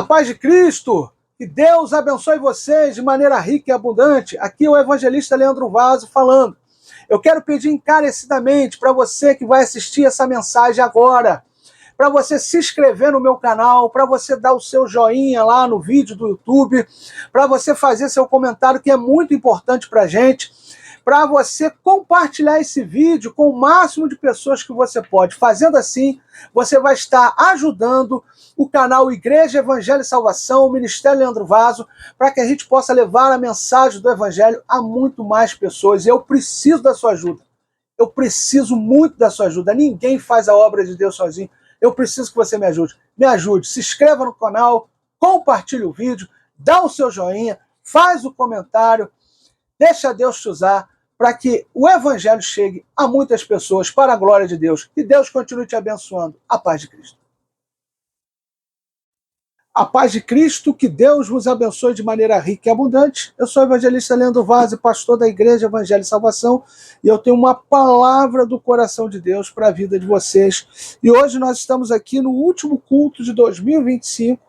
A paz de Cristo, que Deus abençoe vocês de maneira rica e abundante. Aqui é o evangelista Leandro Vaso falando. Eu quero pedir encarecidamente para você que vai assistir essa mensagem agora, para você se inscrever no meu canal, para você dar o seu joinha lá no vídeo do YouTube, para você fazer seu comentário, que é muito importante para a gente, para você compartilhar esse vídeo com o máximo de pessoas que você pode. Fazendo assim, você vai estar ajudando o canal Igreja, Evangelho e Salvação, o Ministério Leandro Vaso, para que a gente possa levar a mensagem do Evangelho a muito mais pessoas. Eu preciso da sua ajuda. Eu preciso muito da sua ajuda. Ninguém faz a obra de Deus sozinho. Eu preciso que você me ajude. Me ajude. Se inscreva no canal, compartilhe o vídeo, dá o seu joinha, faz o comentário, deixa Deus te usar para que o Evangelho chegue a muitas pessoas para a glória de Deus. Que Deus continue te abençoando. A paz de Cristo. A paz de Cristo, que Deus vos abençoe de maneira rica e abundante. Eu sou o evangelista Leandro Vaso, pastor da Igreja Evangelho e Salvação, e eu tenho uma palavra do coração de Deus para a vida de vocês. E hoje nós estamos aqui no último culto de 2025,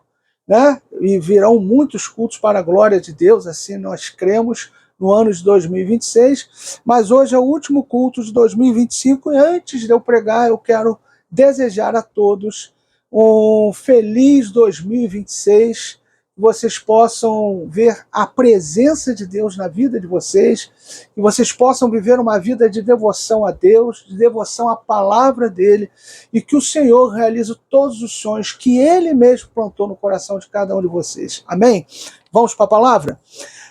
né? E virão muitos cultos para a glória de Deus, assim nós cremos, no ano de 2026, mas hoje é o último culto de 2025, e antes de eu pregar, eu quero desejar a todos um feliz 2026, que vocês possam ver a presença de Deus na vida de vocês, que vocês possam viver uma vida de devoção a Deus, de devoção à palavra dele, e que o Senhor realize todos os sonhos que ele mesmo plantou no coração de cada um de vocês. Amém? Vamos para a palavra?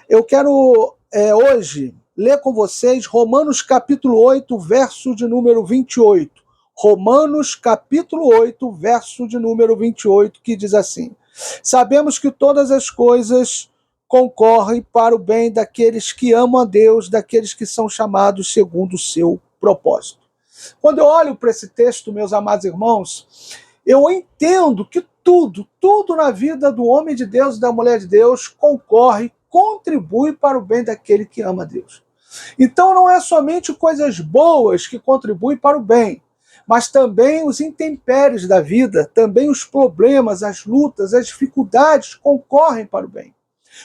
Eu quero hoje ler com vocês Romanos capítulo 8, verso de número 28. Romanos capítulo 8, verso de número 28, que diz assim: sabemos que todas as coisas concorrem para o bem daqueles que amam a Deus, daqueles que são chamados segundo o seu propósito. Quando eu olho para esse texto, meus amados irmãos, eu entendo que tudo na vida do homem de Deus e da mulher de Deus contribui para o bem daquele que ama a Deus. Então não é somente coisas boas que contribuem para o bem, mas também os intempéries da vida, também os problemas, as lutas, as dificuldades concorrem para o bem.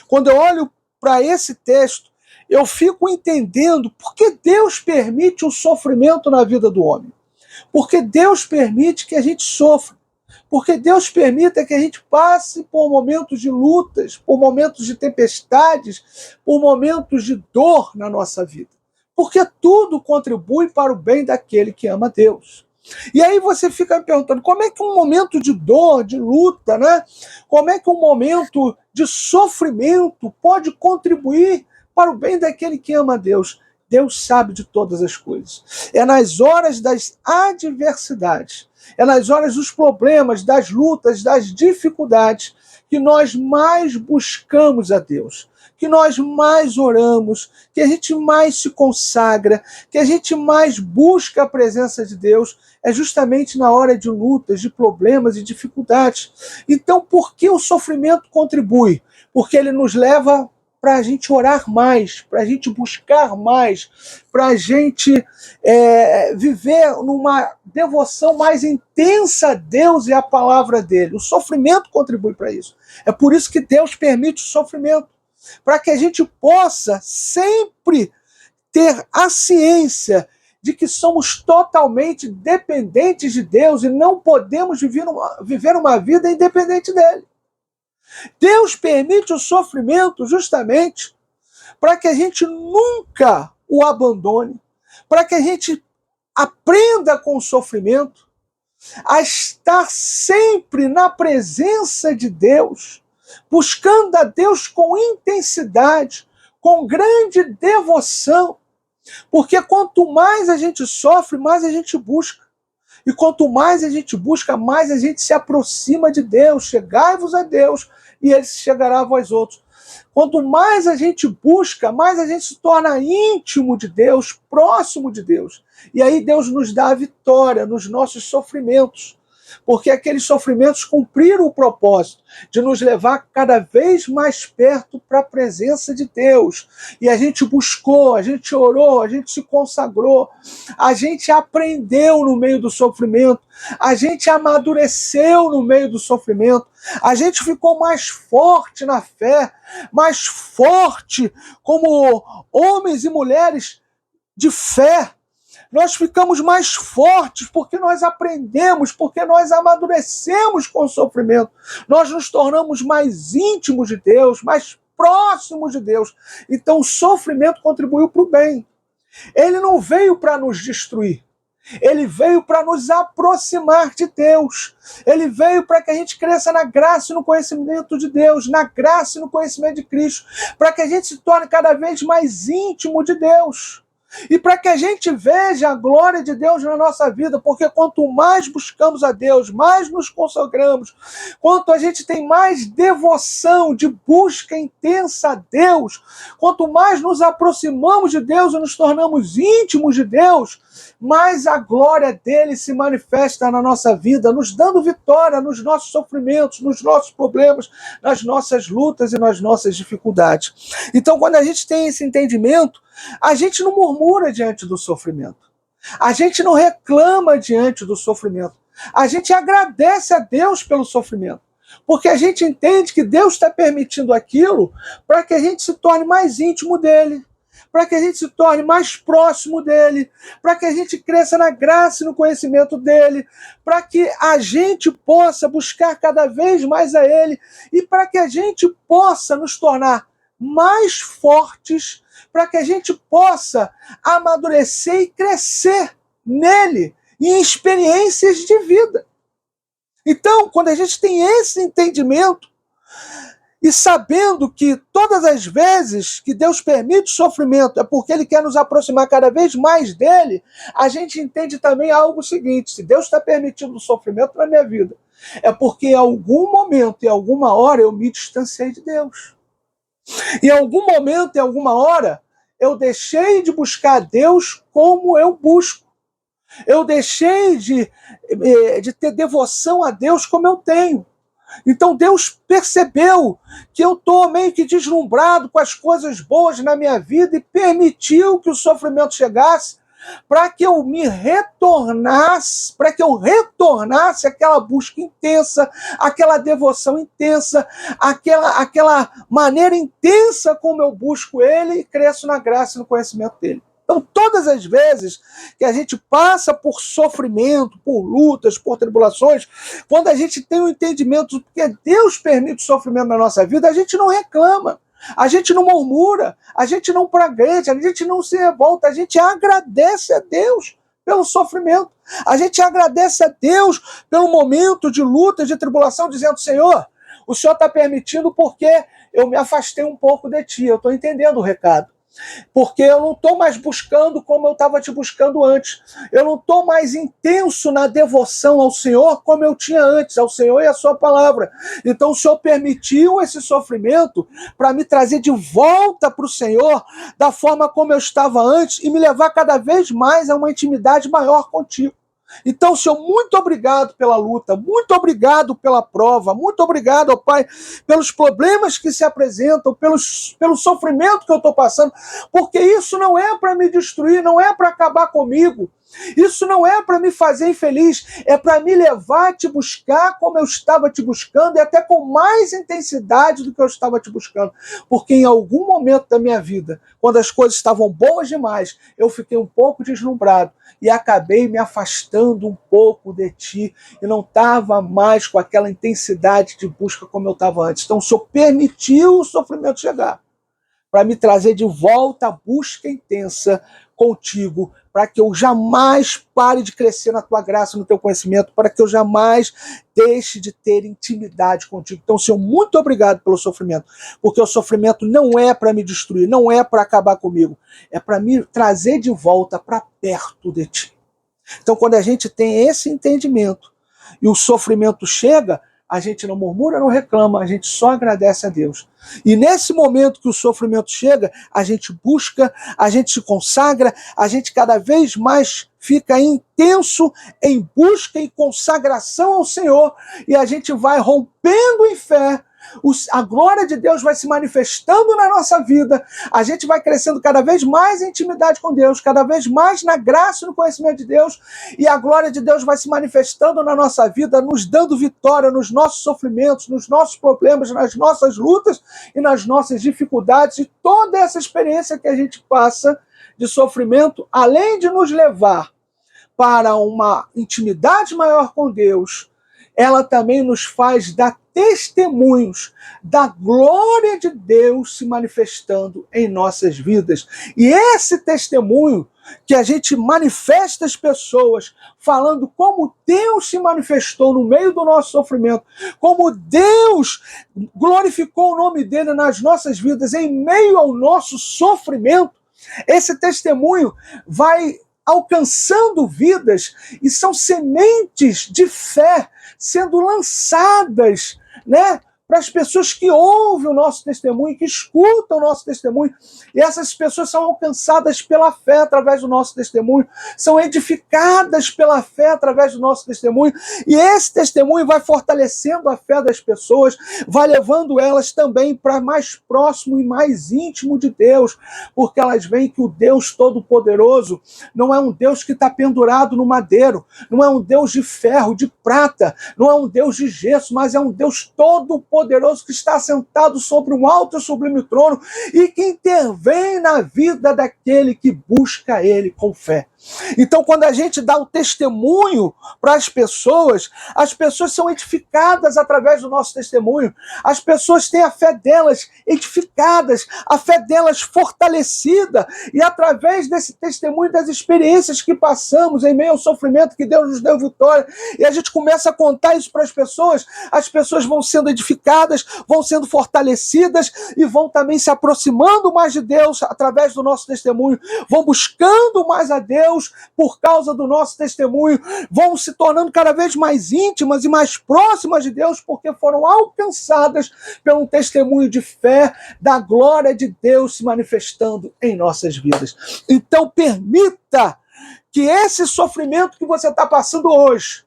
Quando eu olho para esse texto, eu fico entendendo por que Deus permite o sofrimento na vida do homem. Porque Deus permite que a gente sofra. Porque Deus permite que a gente passe por momentos de lutas, por momentos de tempestades, por momentos de dor na nossa vida. Porque tudo contribui para o bem daquele que ama Deus. E aí você fica me perguntando, como é que um momento de dor, de luta, né? Como é que um momento de sofrimento pode contribuir para o bem daquele que ama Deus? Deus sabe de todas as coisas. É nas horas das adversidades, é nas horas dos problemas, das lutas, das dificuldades, que nós mais buscamos a Deus, que nós mais oramos, que a gente mais se consagra, que a gente mais busca a presença de Deus, é justamente na hora de lutas, de problemas e dificuldades. Então, por que o sofrimento contribui? Porque ele nos leva para a gente orar mais, para a gente buscar mais, para a gente viver numa devoção mais intensa a Deus e à palavra dele. O sofrimento contribui para isso. É por isso que Deus permite o sofrimento, para que a gente possa sempre ter a ciência de que somos totalmente dependentes de Deus e não podemos viver uma vida independente dele. Deus permite o sofrimento justamente para que a gente nunca o abandone, para que a gente aprenda com o sofrimento a estar sempre na presença de Deus, buscando a Deus com intensidade, com grande devoção, porque quanto mais a gente sofre, mais a gente busca. E quanto mais a gente busca, mais a gente se aproxima de Deus. Chegai-vos a Deus e ele se chegará a vós outros. Quanto mais a gente busca, mais a gente se torna íntimo de Deus, próximo de Deus. E aí Deus nos dá a vitória nos nossos sofrimentos. porque aqueles sofrimentos cumpriram o propósito de nos levar cada vez mais perto para a presença de Deus. E a gente buscou, a gente orou, a gente se consagrou, a gente aprendeu no meio do sofrimento, a gente amadureceu no meio do sofrimento, a gente ficou mais forte na fé, mais forte como homens e mulheres de fé. Nós ficamos mais fortes porque nós aprendemos, porque nós amadurecemos com o sofrimento. Nós nos tornamos mais íntimos de Deus, mais próximos de Deus. Então o sofrimento contribuiu para o bem. Ele não veio para nos destruir. Ele veio para nos aproximar de Deus. Ele veio para que a gente cresça na graça e no conhecimento de Deus, na graça e no conhecimento de Cristo, para que a gente se torne cada vez mais íntimo de Deus. E para que a gente veja a glória de Deus na nossa vida, porque quanto mais buscamos a Deus, mais nos consagramos, quanto a gente tem mais devoção de busca intensa a Deus, quanto mais nos aproximamos de Deus e nos tornamos íntimos de Deus, mais a glória dele se manifesta na nossa vida, nos dando vitória nos nossos sofrimentos, nos nossos problemas, nas nossas lutas e nas nossas dificuldades. Então, quando a gente tem esse entendimento, a gente não murmura diante do sofrimento. A gente não reclama diante do sofrimento. A gente agradece a Deus pelo sofrimento. Porque a gente entende que Deus está permitindo aquilo para que a gente se torne mais íntimo dele, para que a gente se torne mais próximo dele, para que a gente cresça na graça e no conhecimento dele, para que a gente possa buscar cada vez mais a ele e para que a gente possa nos tornar mais fortes, para que a gente possa amadurecer e crescer nele em experiências de vida. Então, quando a gente tem esse entendimento, e sabendo que todas as vezes que Deus permite sofrimento é porque Ele quer nos aproximar cada vez mais dele, a gente entende também algo seguinte: se Deus está permitindo sofrimento na minha vida, é porque em algum momento, em alguma hora, eu me distanciei de Deus. Em algum momento, em alguma hora, eu deixei de buscar Deus como eu busco. Eu deixei de ter devoção a Deus como eu tenho. Então Deus percebeu que eu estou meio que deslumbrado com as coisas boas na minha vida e permitiu que o sofrimento chegasse para que eu me retornasse, para que eu retornasse àquela busca intensa, àquela devoção intensa, àquela maneira intensa como eu busco Ele e cresço na graça e no conhecimento dEle. Então, todas as vezes que a gente passa por sofrimento, por lutas, por tribulações, quando a gente tem o entendimento que Deus permite o sofrimento na nossa vida, a gente não reclama, a gente não murmura, a gente não pragueja, a gente não se revolta, a gente agradece a Deus pelo sofrimento. A gente agradece a Deus pelo momento de luta, de tribulação, dizendo: Senhor, o Senhor está permitindo porque eu me afastei um pouco de Ti, eu estou entendendo o recado. Porque eu não estou mais buscando como eu estava te buscando antes. Eu não estou mais intenso na devoção ao Senhor como eu tinha antes, ao Senhor e à sua palavra. Então o Senhor permitiu esse sofrimento para me trazer de volta para o Senhor da forma como eu estava antes e me levar cada vez mais a uma intimidade maior contigo. Então, Senhor, muito obrigado pela luta, muito obrigado pela prova, muito obrigado, ó Pai, pelos problemas que se apresentam, pelo sofrimento que eu estou passando, porque isso não é para me destruir, não é para acabar comigo, isso não é para me fazer infeliz, é para me levar a te buscar como eu estava te buscando e até com mais intensidade do que eu estava te buscando, porque em algum momento da minha vida, quando as coisas estavam boas demais, eu fiquei um pouco deslumbrado e acabei me afastando um pouco de ti e não estava mais com aquela intensidade de busca como eu estava antes. Então o Senhor permitiu o sofrimento chegar para me trazer de volta a busca intensa contigo, para que eu jamais pare de crescer na tua graça, no teu conhecimento, para que eu jamais deixe de ter intimidade contigo. Então, Senhor, muito obrigado pelo sofrimento, porque o sofrimento não é para me destruir, não é para acabar comigo, é para me trazer de volta para perto de ti. Então, quando a gente tem esse entendimento e o sofrimento chega, a gente não murmura, não reclama, a gente só agradece a Deus. E nesse momento que o sofrimento chega, a gente busca, a gente se consagra, a gente cada vez mais fica intenso em busca e consagração ao Senhor, e a gente vai rompendo em fé. A glória de Deus vai se manifestando na nossa vida, a gente vai crescendo cada vez mais em intimidade com Deus, cada vez mais na graça e no conhecimento de Deus, e a glória de Deus vai se manifestando na nossa vida, nos dando vitória nos nossos sofrimentos, nos nossos problemas, nas nossas lutas e nas nossas dificuldades, e toda essa experiência que a gente passa de sofrimento, além de nos levar para uma intimidade maior com Deus, ela também nos faz dar testemunhos da glória de Deus se manifestando em nossas vidas. E esse testemunho que a gente manifesta às pessoas, falando como Deus se manifestou no meio do nosso sofrimento, como Deus glorificou o nome dele nas nossas vidas em meio ao nosso sofrimento, esse testemunho vai alcançando vidas e são sementes de fé sendo lançadas, né, para as pessoas que ouvem o nosso testemunho, que escutam o nosso testemunho, e essas pessoas são alcançadas pela fé através do nosso testemunho, são edificadas pela fé através do nosso testemunho, e esse testemunho vai fortalecendo a fé das pessoas, vai levando elas também para mais próximo e mais íntimo de Deus, porque elas veem que o Deus Todo-Poderoso não é um Deus que está pendurado no madeiro, não é um Deus de ferro, de prata, não é um Deus de gesso, mas é um Deus todo-poderoso que está sentado sobre um alto e sublime trono e que intervém na vida daquele que busca ele com fé. Então, quando a gente dá o testemunho para as pessoas são edificadas através do nosso testemunho. As pessoas têm a fé delas edificadas, a fé delas fortalecida, e através desse testemunho, das experiências que passamos em meio ao sofrimento, que Deus nos deu vitória, e a gente começa a contar isso para as pessoas vão sendo edificadas, vão sendo fortalecidas e vão também se aproximando mais de Deus através do nosso testemunho, vão buscando mais a Deus por causa do nosso testemunho, vão se tornando cada vez mais íntimas e mais próximas de Deus, porque foram alcançadas pelo testemunho de fé da glória de Deus se manifestando em nossas vidas. Então permita que esse sofrimento que você está passando hoje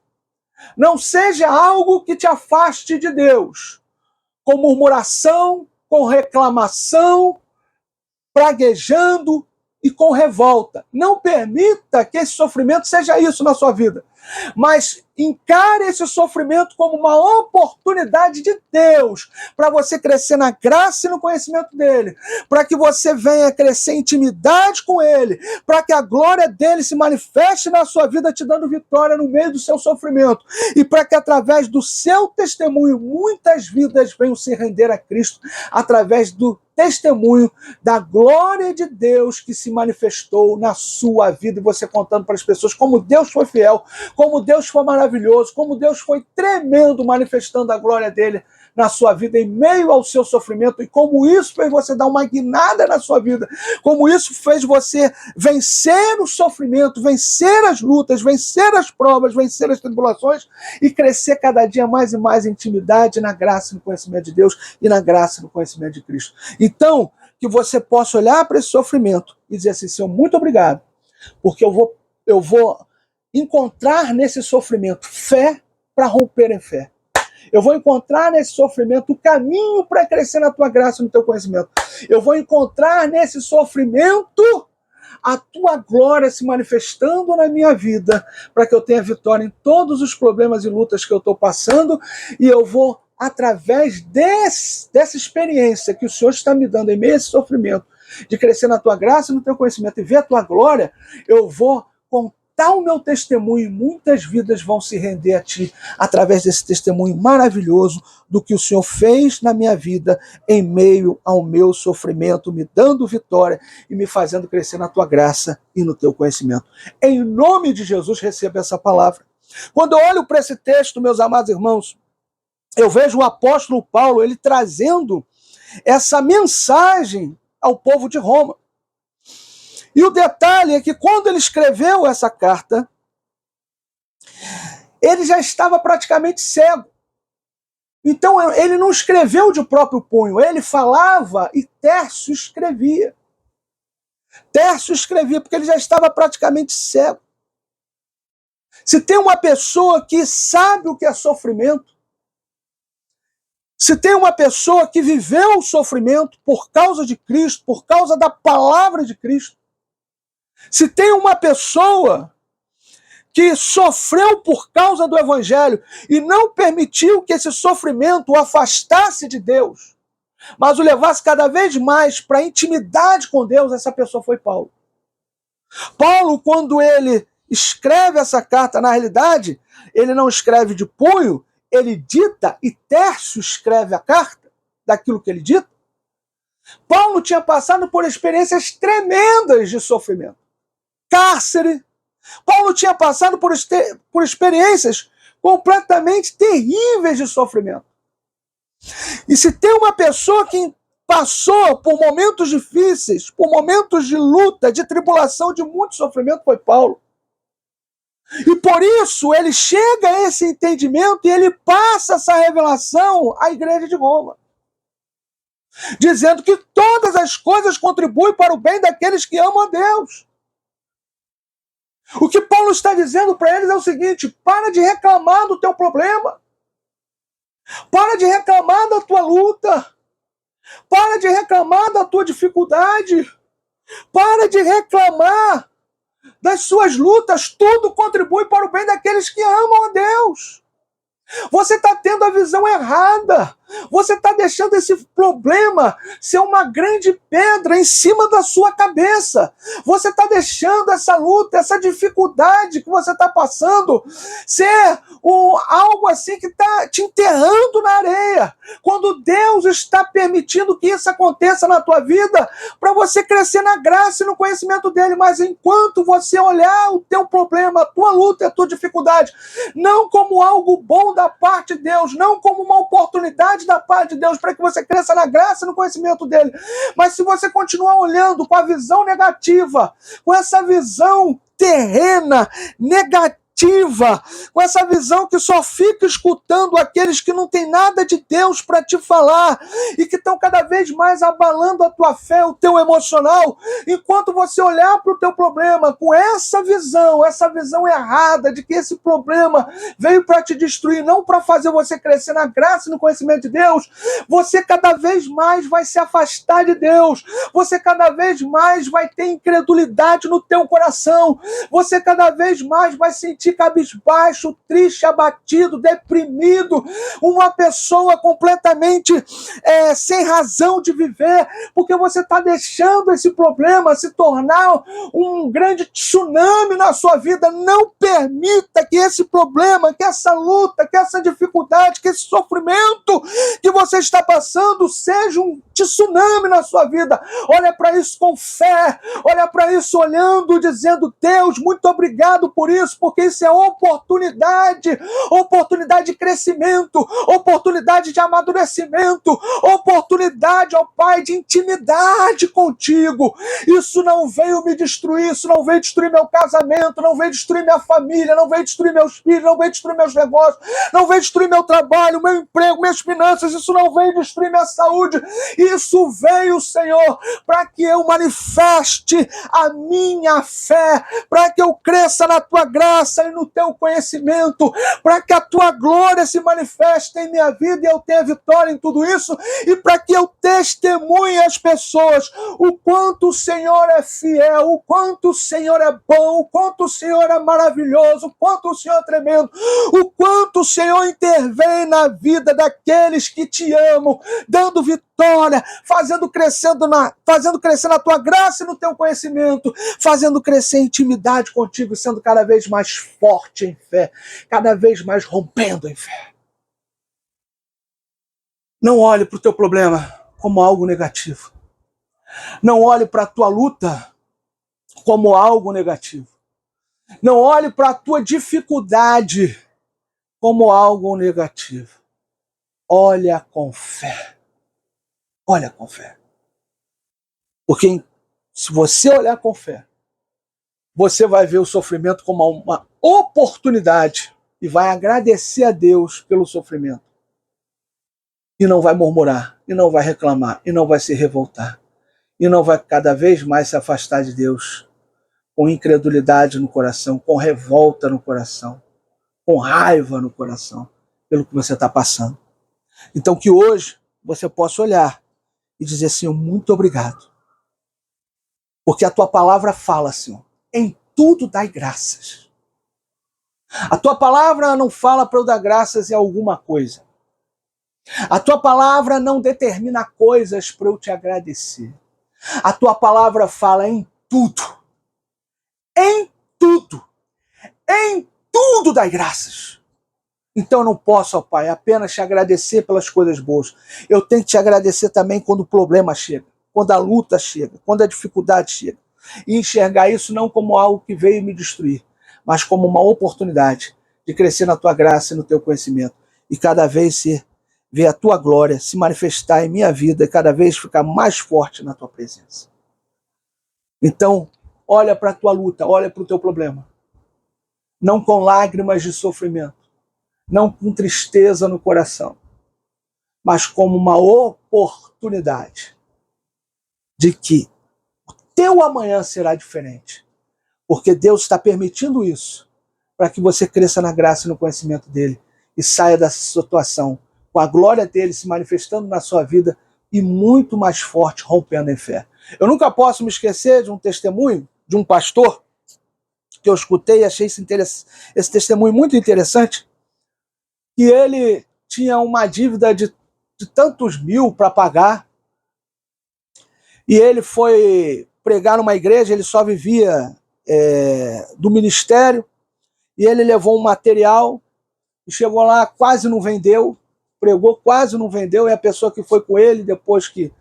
não seja algo que te afaste de Deus, com murmuração, com reclamação, praguejando e com revolta. Não permita que esse sofrimento seja isso na sua vida, mas encare esse sofrimento como uma oportunidade de Deus para você crescer na graça e no conhecimento dele, para que você venha crescer em intimidade com ele, para que a glória dele se manifeste na sua vida, te dando vitória no meio do seu sofrimento, e para que através do seu testemunho muitas vidas venham se render a Cristo através do testemunho da glória de Deus que se manifestou na sua vida, e você contando para as pessoas como Deus foi fiel, como Deus foi maravilhoso, como Deus foi tremendo, manifestando a glória dele na sua vida em meio ao seu sofrimento, e como isso fez você dar uma guinada na sua vida, como isso fez você vencer o sofrimento, vencer as lutas, vencer as provas, vencer as tribulações e crescer cada dia mais e mais em intimidade na graça e no conhecimento de Deus e na graça e no conhecimento de Cristo. Então, que você possa olhar para esse sofrimento e dizer assim: Senhor, muito obrigado, porque eu vou encontrar nesse sofrimento fé para romper em fé. Eu vou encontrar nesse sofrimento o caminho para crescer na tua graça e no teu conhecimento. Eu vou encontrar nesse sofrimento a tua glória se manifestando na minha vida, para que eu tenha vitória em todos os problemas e lutas que eu estou passando, e eu vou, através dessa experiência que o Senhor está me dando em meio a esse sofrimento, de crescer na tua graça e no teu conhecimento e ver a tua glória, eu vou contar o meu testemunho, e muitas vidas vão se render a ti através desse testemunho maravilhoso do que o Senhor fez na minha vida em meio ao meu sofrimento, me dando vitória e me fazendo crescer na tua graça e no teu conhecimento. Em nome de Jesus, receba essa palavra. Quando eu olho para esse texto, meus amados irmãos, eu vejo o apóstolo Paulo, ele trazendo essa mensagem ao povo de Roma. E o detalhe é que quando ele escreveu essa carta, ele já estava praticamente cego. Então ele não escreveu de próprio punho, ele falava e Tércio escrevia. Tércio escrevia porque ele já estava praticamente cego. Se tem uma pessoa que sabe o que é sofrimento, se tem uma pessoa que viveu o sofrimento por causa de Cristo, por causa da palavra de Cristo, se tem uma pessoa que sofreu por causa do Evangelho e não permitiu que esse sofrimento o afastasse de Deus, mas o levasse cada vez mais para a intimidade com Deus, essa pessoa foi Paulo. Paulo, quando ele escreve essa carta, na realidade, ele não escreve de punho, ele dita e Tércio escreve a carta daquilo que ele dita. Paulo tinha passado por experiências tremendas de sofrimento. Cárcere. Paulo tinha passado por experiências completamente terríveis de sofrimento. E se tem uma pessoa que passou por momentos difíceis, por momentos de luta, de tribulação, de muito sofrimento, foi Paulo. E por isso ele chega a esse entendimento e ele passa essa revelação à igreja de Roma, dizendo que todas as coisas contribuem para o bem daqueles que amam a Deus. O que Paulo está dizendo para eles é o seguinte: para de reclamar do teu problema, para de reclamar da tua luta, para de reclamar da tua dificuldade, para de reclamar das suas lutas, tudo contribui para o bem daqueles que amam a Deus. Você está tendo a visão errada. Você está deixando esse problema ser uma grande pedra em cima da sua cabeça. Você está deixando essa luta, essa dificuldade que você está passando ser algo assim que está te enterrando na areia. Quando Deus está permitindo que isso aconteça na tua vida para você crescer na graça e no conhecimento dele. Mas enquanto você olhar o teu problema, a tua luta, a tua dificuldade, não como algo bom da parte de Deus, não como uma oportunidade da parte de Deus para que você cresça na graça e no conhecimento dele, mas se você continuar olhando com a visão negativa, com essa visão terrena, negativa, com essa visão que só fica escutando aqueles que não tem nada de Deus para te falar e que estão cada vez mais abalando a tua fé, o teu emocional, enquanto você olhar para o teu problema com essa visão errada de que esse problema veio para te destruir, não para fazer você crescer na graça e no conhecimento de Deus, você cada vez mais vai se afastar de Deus, você cada vez mais vai ter incredulidade no teu coração, você cada vez mais vai sentir cabisbaixo, triste, abatido, deprimido, uma pessoa completamente sem razão de viver, porque você está deixando esse problema se tornar um grande tsunami na sua vida. Não permita que esse problema, que essa luta, que essa dificuldade, que esse sofrimento que você está passando seja um tsunami na sua vida. Olha para isso com fé, olha para isso olhando, dizendo: Deus, muito obrigado por isso, porque isso é oportunidade de crescimento, oportunidade de amadurecimento, oportunidade, ó Pai, de intimidade contigo. Isso não veio me destruir, isso não veio destruir meu casamento, não veio destruir minha família, não veio destruir meus filhos, não veio destruir meus negócios, não veio destruir meu trabalho, meu emprego, minhas finanças, isso não veio destruir minha saúde, isso veio, Senhor, para que eu manifeste a minha fé, para que eu cresça na tua graça e no teu conhecimento, para que a tua glória se manifeste em minha vida e eu tenha vitória em tudo isso, e para que eu testemunhe às pessoas o quanto o Senhor é fiel, o quanto o Senhor é bom, o quanto o Senhor é maravilhoso, o quanto o Senhor é tremendo, o quanto o Senhor intervém na vida daqueles que te amam, dando vitória, fazendo crescer na tua graça e no teu conhecimento, fazendo crescer em intimidade contigo, sendo cada vez mais forte em fé, cada vez mais rompendo em fé. Não olhe para o teu problema como algo negativo. Não olhe para a tua luta como algo negativo. Não olhe para a tua dificuldade como algo negativo. Olha com fé. Olha com fé. Porque se você olhar com fé, você vai ver o sofrimento como uma oportunidade e vai agradecer a Deus pelo sofrimento. e não vai murmurar, e não vai reclamar, e não vai se revoltar, e não vai cada vez mais se afastar de Deus, com incredulidade no coração, com revolta no coração, com raiva no coração, pelo que você está passando. Então que hoje você possa olhar e dizer, Senhor, muito obrigado. Porque a tua palavra fala, Senhor, em tudo dai graças. A tua palavra não fala para eu dar graças em alguma coisa. A tua palavra não determina coisas para eu te agradecer. A tua palavra fala em tudo. Em tudo. Em tudo dai graças. Então eu não posso, ó Pai, apenas te agradecer pelas coisas boas. Eu tenho que te agradecer também quando o problema chega, quando a luta chega, quando a dificuldade chega. E enxergar isso não como algo que veio me destruir, mas como uma oportunidade de crescer na tua graça e no teu conhecimento. E cada vez ver a tua glória se manifestar em minha vida e cada vez ficar mais forte na tua presença. Então, olha para a tua luta, olha para o teu problema. Não com lágrimas de sofrimento, não com tristeza no coração, mas como uma oportunidade de que o teu amanhã será diferente. Porque Deus está permitindo isso para que você cresça na graça e no conhecimento dele e saia dessa situação com a glória dele se manifestando na sua vida e muito mais forte, rompendo em fé. Eu nunca posso me esquecer de um testemunho de um pastor que eu escutei e achei esse testemunho muito interessante, que ele tinha uma dívida de tantos mil para pagar e ele foi pregar numa igreja, ele só vivia do ministério, e ele levou um material e chegou lá, quase não vendeu, pregou, quase não vendeu, e a pessoa que foi com ele, depois que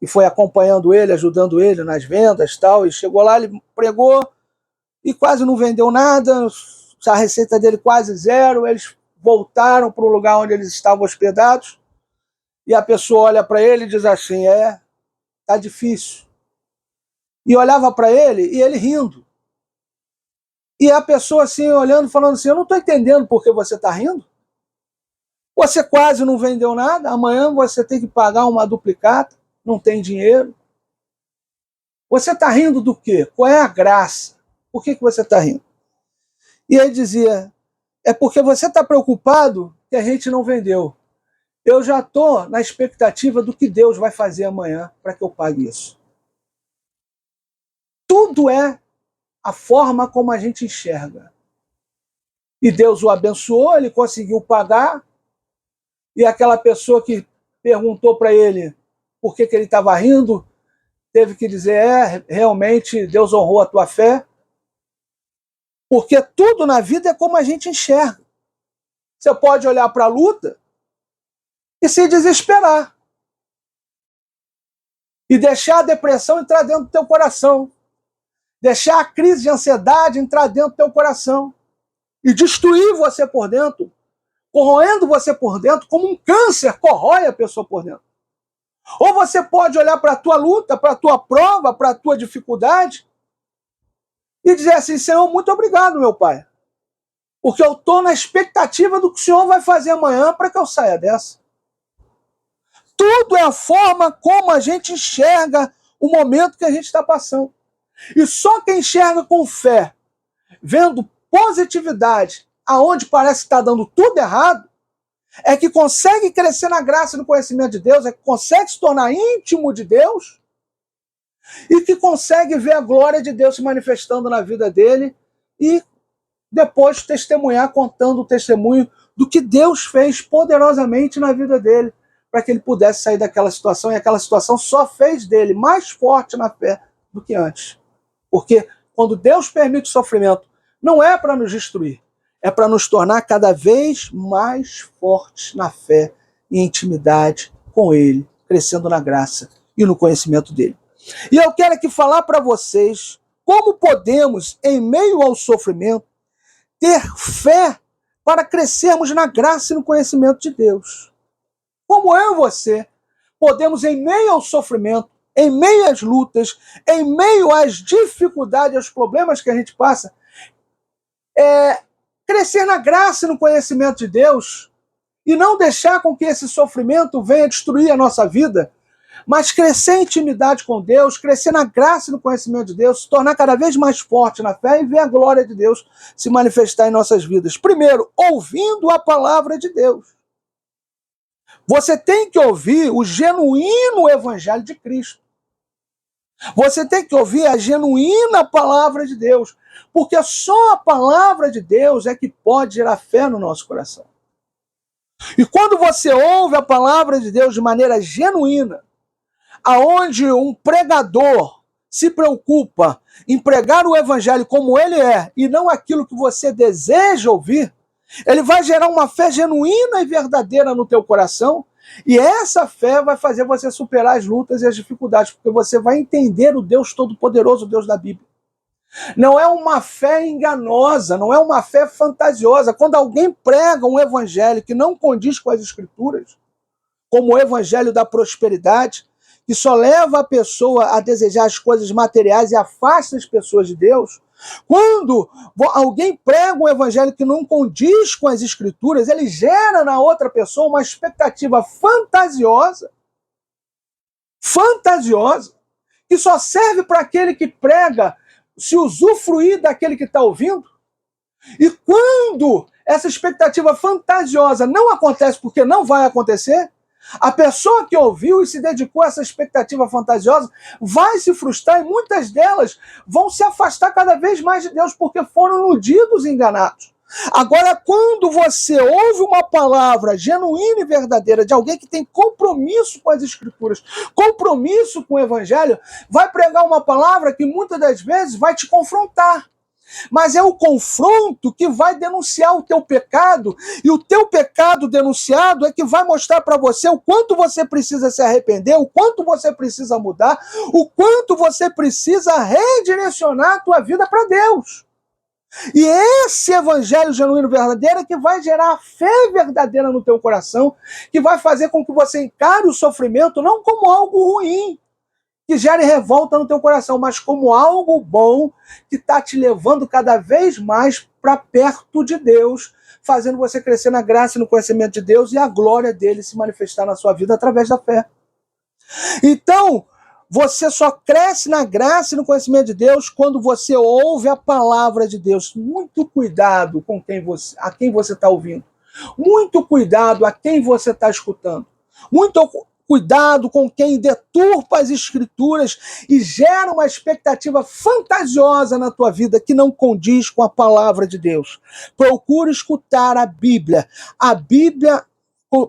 foi acompanhando ele, ajudando ele nas vendas e tal, e chegou lá, ele pregou e quase não vendeu nada, a receita dele quase zero, eles voltaram para o lugar onde eles estavam hospedados, e a pessoa olha para ele e diz assim, tá difícil. E olhava para ele, e ele rindo. E a pessoa assim, olhando, falando assim, eu não estou entendendo por que você está rindo. Você quase não vendeu nada, amanhã você tem que pagar uma duplicata, não tem dinheiro. Você está rindo do quê? Qual é a graça? Por que você está rindo? E ele dizia, é porque você está preocupado que a gente não vendeu. Eu já estou na expectativa do que Deus vai fazer amanhã para que eu pague isso. Tudo é a forma como a gente enxerga. E Deus o abençoou, ele conseguiu pagar, e aquela pessoa que perguntou para ele por que ele estava rindo, teve que dizer, realmente Deus honrou a tua fé, porque tudo na vida é como a gente enxerga. Você pode olhar para a luta e se desesperar, e deixar a depressão entrar dentro do teu coração, deixar a crise de ansiedade entrar dentro do teu coração, e destruir você por dentro, corroendo você por dentro, como um câncer corrói a pessoa por dentro. Ou você pode olhar para a tua luta, para a tua prova, para a tua dificuldade e dizer assim, Senhor, muito obrigado, meu Pai, porque eu estou na expectativa do que o Senhor vai fazer amanhã para que eu saia dessa. Tudo é a forma como a gente enxerga o momento que a gente está passando. E só quem enxerga com fé, vendo positividade, aonde parece que está dando tudo errado, é que consegue crescer na graça e no conhecimento de Deus, é que consegue se tornar íntimo de Deus e que consegue ver a glória de Deus se manifestando na vida dele e depois testemunhar, contando o testemunho do que Deus fez poderosamente na vida dele, para que ele pudesse sair daquela situação, e aquela situação só fez dele mais forte na fé do que antes. Porque quando Deus permite o sofrimento, não é para nos destruir, é para nos tornar cada vez mais fortes na fé e intimidade com ele, crescendo na graça e no conhecimento dele. E eu quero aqui falar para vocês como podemos, em meio ao sofrimento, ter fé para crescermos na graça e no conhecimento de Deus. Como eu e você podemos, em meio ao sofrimento, em meio às lutas, em meio às dificuldades, aos problemas que a gente passa, crescer na graça e no conhecimento de Deus e não deixar com que esse sofrimento venha destruir a nossa vida, mas crescer em intimidade com Deus, crescer na graça e no conhecimento de Deus, se tornar cada vez mais forte na fé e ver a glória de Deus se manifestar em nossas vidas. Primeiro, ouvindo a palavra de Deus. Você tem que ouvir o genuíno evangelho de Cristo. Você tem que ouvir a genuína palavra de Deus, porque só a palavra de Deus é que pode gerar fé no nosso coração. E quando você ouve a palavra de Deus de maneira genuína, aonde um pregador se preocupa em pregar o evangelho como ele é e não aquilo que você deseja ouvir, ele vai gerar uma fé genuína e verdadeira no teu coração, e essa fé vai fazer você superar as lutas e as dificuldades, porque você vai entender o Deus Todo-Poderoso, o Deus da Bíblia. Não é uma fé enganosa, não é uma fé fantasiosa. Quando alguém prega um evangelho que não condiz com as Escrituras, como o evangelho da prosperidade, que só leva a pessoa a desejar as coisas materiais e afasta as pessoas de Deus, quando alguém prega um evangelho que não condiz com as Escrituras, ele gera na outra pessoa uma expectativa fantasiosa, que só serve para aquele que prega se usufruir daquele que está ouvindo. E quando essa expectativa fantasiosa não acontece, porque não vai acontecer, a pessoa que ouviu e se dedicou a essa expectativa fantasiosa vai se frustrar, e muitas delas vão se afastar cada vez mais de Deus, porque foram iludidos e enganados. Agora, quando você ouve uma palavra genuína e verdadeira de alguém que tem compromisso com as Escrituras, compromisso com o Evangelho, vai pregar uma palavra que muitas das vezes vai te confrontar. Mas é o confronto que vai denunciar o teu pecado, e o teu pecado denunciado é que vai mostrar para você o quanto você precisa se arrepender, o quanto você precisa mudar, o quanto você precisa redirecionar a tua vida para Deus. E esse evangelho genuíno e verdadeiro é que vai gerar a fé verdadeira no teu coração, que vai fazer com que você encare o sofrimento não como algo ruim, que gere revolta no teu coração, mas como algo bom que está te levando cada vez mais para perto de Deus, fazendo você crescer na graça e no conhecimento de Deus e a glória dele se manifestar na sua vida através da fé. Então, você só cresce na graça e no conhecimento de Deus quando você ouve a palavra de Deus. Muito cuidado com a quem você está ouvindo. Muito cuidado a quem você está escutando. Muito cuidado com quem deturpa as Escrituras e gera uma expectativa fantasiosa na tua vida que não condiz com a palavra de Deus. Procure escutar a Bíblia.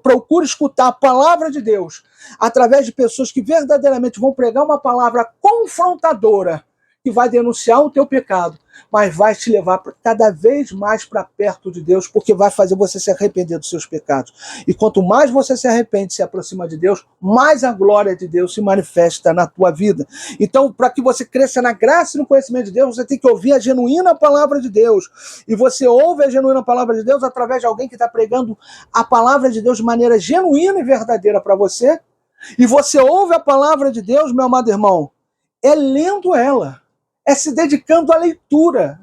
Procure escutar a palavra de Deus através de pessoas que verdadeiramente vão pregar uma palavra confrontadora, que vai denunciar o teu pecado, mas vai te levar cada vez mais para perto de Deus, porque vai fazer você se arrepender dos seus pecados. E quanto mais você se arrepende, se aproxima de Deus, mais a glória de Deus se manifesta na tua vida. Então, para que você cresça na graça e no conhecimento de Deus, você tem que ouvir a genuína palavra de Deus. E você ouve a genuína palavra de Deus através de alguém que está pregando a palavra de Deus de maneira genuína e verdadeira para você. E você ouve a palavra de Deus, meu amado irmão, é lendo ela. É se dedicando à leitura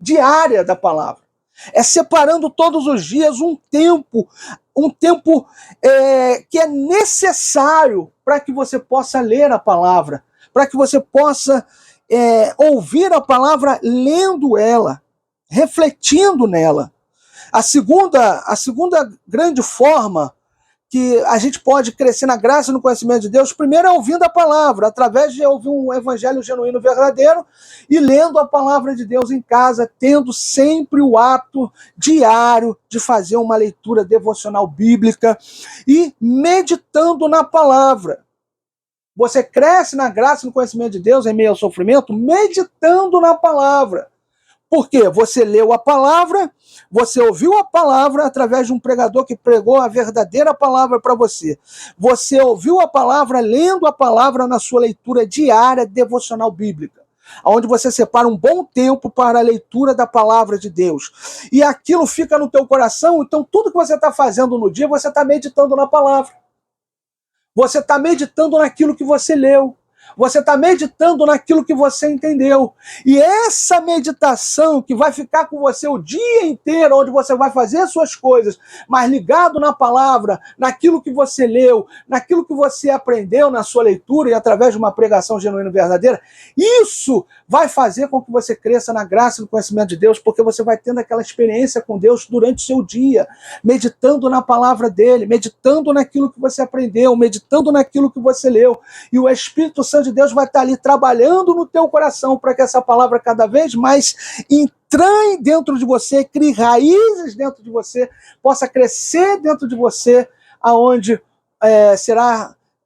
diária da palavra. É separando todos os dias um tempo que é necessário para que você possa ler a palavra, para que você possa ouvir a palavra lendo ela, refletindo nela. A segunda grande forma que a gente pode crescer na graça e no conhecimento de Deus, primeiro é ouvindo a palavra, através de ouvir um evangelho genuíno verdadeiro e lendo a palavra de Deus em casa, tendo sempre o ato diário de fazer uma leitura devocional bíblica e meditando na palavra. Você cresce na graça e no conhecimento de Deus em meio ao sofrimento, meditando na palavra. Por quê? Você leu a palavra, você ouviu a palavra através de um pregador que pregou a verdadeira palavra para você. Você ouviu a palavra, lendo a palavra na sua leitura diária devocional bíblica, onde você separa um bom tempo para a leitura da palavra de Deus. E aquilo fica no teu coração, então tudo que você está fazendo no dia, você está meditando na palavra. Você está meditando naquilo que você leu. Você está meditando naquilo que você entendeu. E essa meditação que vai ficar com você o dia inteiro, onde você vai fazer suas coisas, mas ligado na palavra, naquilo que você leu, naquilo que você aprendeu na sua leitura e através de uma pregação genuína e verdadeira, isso vai fazer com que você cresça na graça e no conhecimento de Deus, porque você vai tendo aquela experiência com Deus durante o seu dia, meditando na palavra dele, meditando naquilo que você aprendeu, meditando naquilo que você leu. E o Espírito Santo de Deus vai estar ali trabalhando no teu coração para que essa palavra cada vez mais entranhe dentro de você, crie raízes dentro de você, possa crescer dentro de você, aonde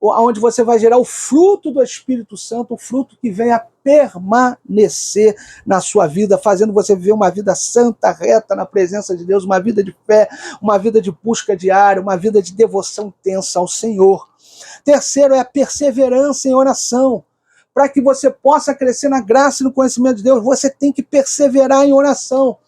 aonde você vai gerar o fruto do Espírito Santo, o fruto que vem a permanecer na sua vida, fazendo você viver uma vida santa, reta na presença de Deus, uma vida de fé, uma vida de busca diária, uma vida de devoção intensa ao Senhor. Terceiro é a perseverança em oração. Para que você possa crescer na graça e no conhecimento de Deus, você tem que perseverar em oração.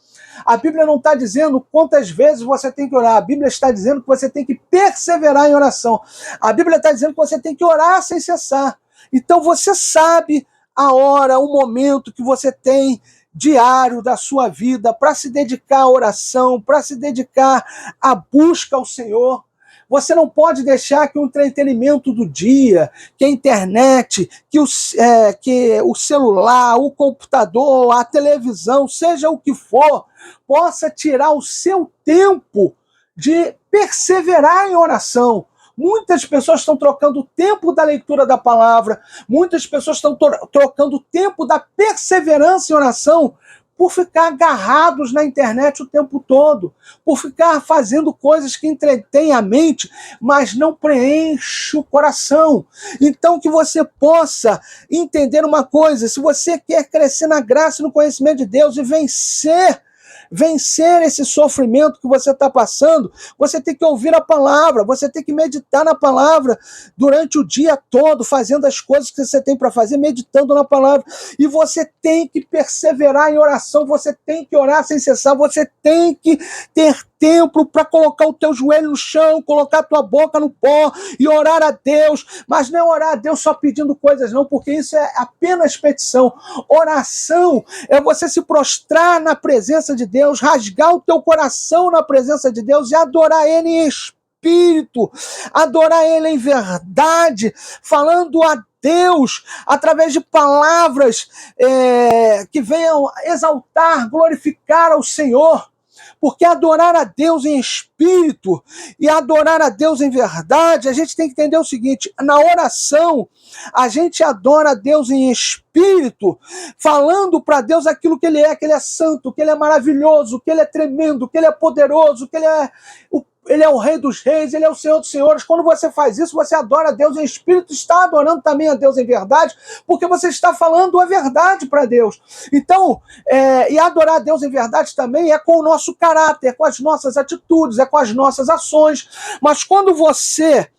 A Bíblia não está dizendo quantas vezes você tem que orar. A Bíblia está dizendo que você tem que perseverar em oração. A Bíblia está dizendo que você tem que orar sem cessar. Então você sabe a hora, o momento que você tem diário da sua vida para se dedicar à oração, para se dedicar à busca ao Senhor. Você não pode deixar que o entretenimento do dia, que a internet, que o celular, o computador, a televisão, seja o que for, possa tirar o seu tempo de perseverar em oração. Muitas pessoas estão trocando o tempo da leitura da palavra, muitas pessoas estão trocando o tempo da perseverança em oração por ficar agarrados na internet o tempo todo, por ficar fazendo coisas que entretêm a mente, mas não preenche o coração. Então que você possa entender uma coisa: se você quer crescer na graça e no conhecimento de Deus e vencer esse sofrimento que você está passando, você tem que ouvir a palavra, você tem que meditar na palavra durante o dia todo, fazendo as coisas que você tem para fazer, meditando na palavra. E você tem que perseverar em oração, você tem que orar sem cessar, você tem que ter tempo para colocar o teu joelho no chão, colocar a tua boca no pó e orar a Deus, mas não é orar a Deus só pedindo coisas não, porque isso é apenas petição. Oração é você se prostrar na presença de Deus, rasgar o teu coração na presença de Deus e adorar Ele em espírito, adorar Ele em verdade, falando a Deus através de palavras que venham exaltar, glorificar ao Senhor. Porque adorar a Deus em espírito e adorar a Deus em verdade, a gente tem que entender o seguinte: na oração, a gente adora a Deus em espírito, falando para Deus aquilo que Ele é santo, que Ele é maravilhoso, que Ele é tremendo, que Ele é poderoso, que Ele é o Rei dos Reis, Ele é o Senhor dos Senhores. Quando você faz isso, você adora a Deus em espírito, está adorando também a Deus em verdade, porque você está falando a verdade para Deus. Então, e adorar a Deus em verdade também é com o nosso caráter, é com as nossas atitudes, é com as nossas ações. Mas quando você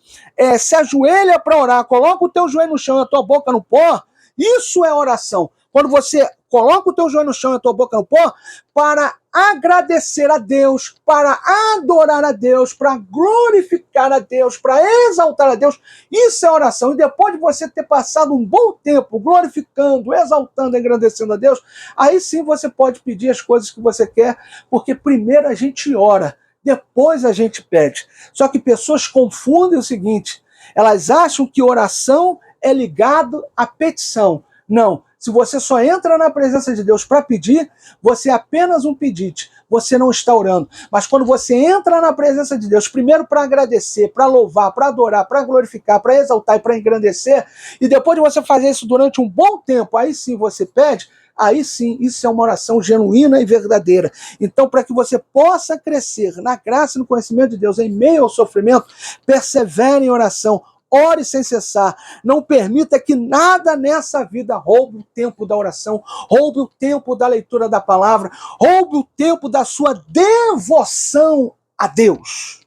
se ajoelha para orar, coloca o teu joelho no chão e a tua boca no pó, isso é oração. Quando você coloca o teu joelho no chão e a tua boca no pó, para agradecer a Deus, para adorar a Deus, para glorificar a Deus, para exaltar a Deus, isso é oração. E depois de você ter passado um bom tempo glorificando, exaltando, engrandecendo a Deus, aí sim você pode pedir as coisas que você quer, porque primeiro a gente ora, depois a gente pede. Só que pessoas confundem o seguinte: elas acham que oração é ligado à petição. Não. Se você só entra na presença de Deus para pedir, você é apenas um pedinte, você não está orando. Mas quando você entra na presença de Deus, primeiro para agradecer, para louvar, para adorar, para glorificar, para exaltar e para engrandecer, e depois de você fazer isso durante um bom tempo, aí sim você pede, aí sim, isso é uma oração genuína e verdadeira. Então, para que você possa crescer na graça e no conhecimento de Deus em meio ao sofrimento, persevere em oração, ore sem cessar. Não permita que nada nessa vida roube o tempo da oração, roube o tempo da leitura da palavra, roube o tempo da sua devoção a Deus.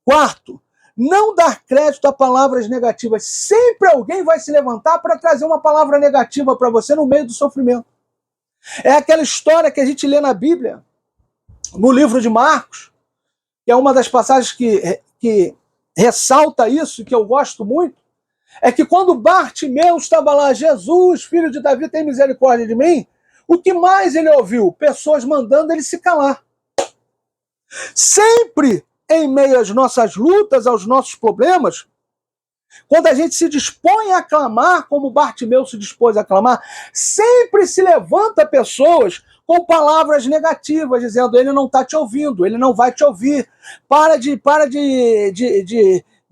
Quarto, não dar crédito a palavras negativas. Sempre alguém vai se levantar para trazer uma palavra negativa para você no meio do sofrimento. É aquela história que a gente lê na Bíblia, no livro de Marcos, que é uma das passagens que ressalta isso, que eu gosto muito, é que quando Bartimeu estava lá, Jesus, filho de Davi, tem misericórdia de mim, o que mais ele ouviu? Pessoas mandando ele se calar. Sempre em meio às nossas lutas, aos nossos problemas, quando a gente se dispõe a clamar, como Bartimeu se dispôs a clamar, sempre se levanta pessoas com palavras negativas, dizendo: ele não está te ouvindo, ele não vai te ouvir, para de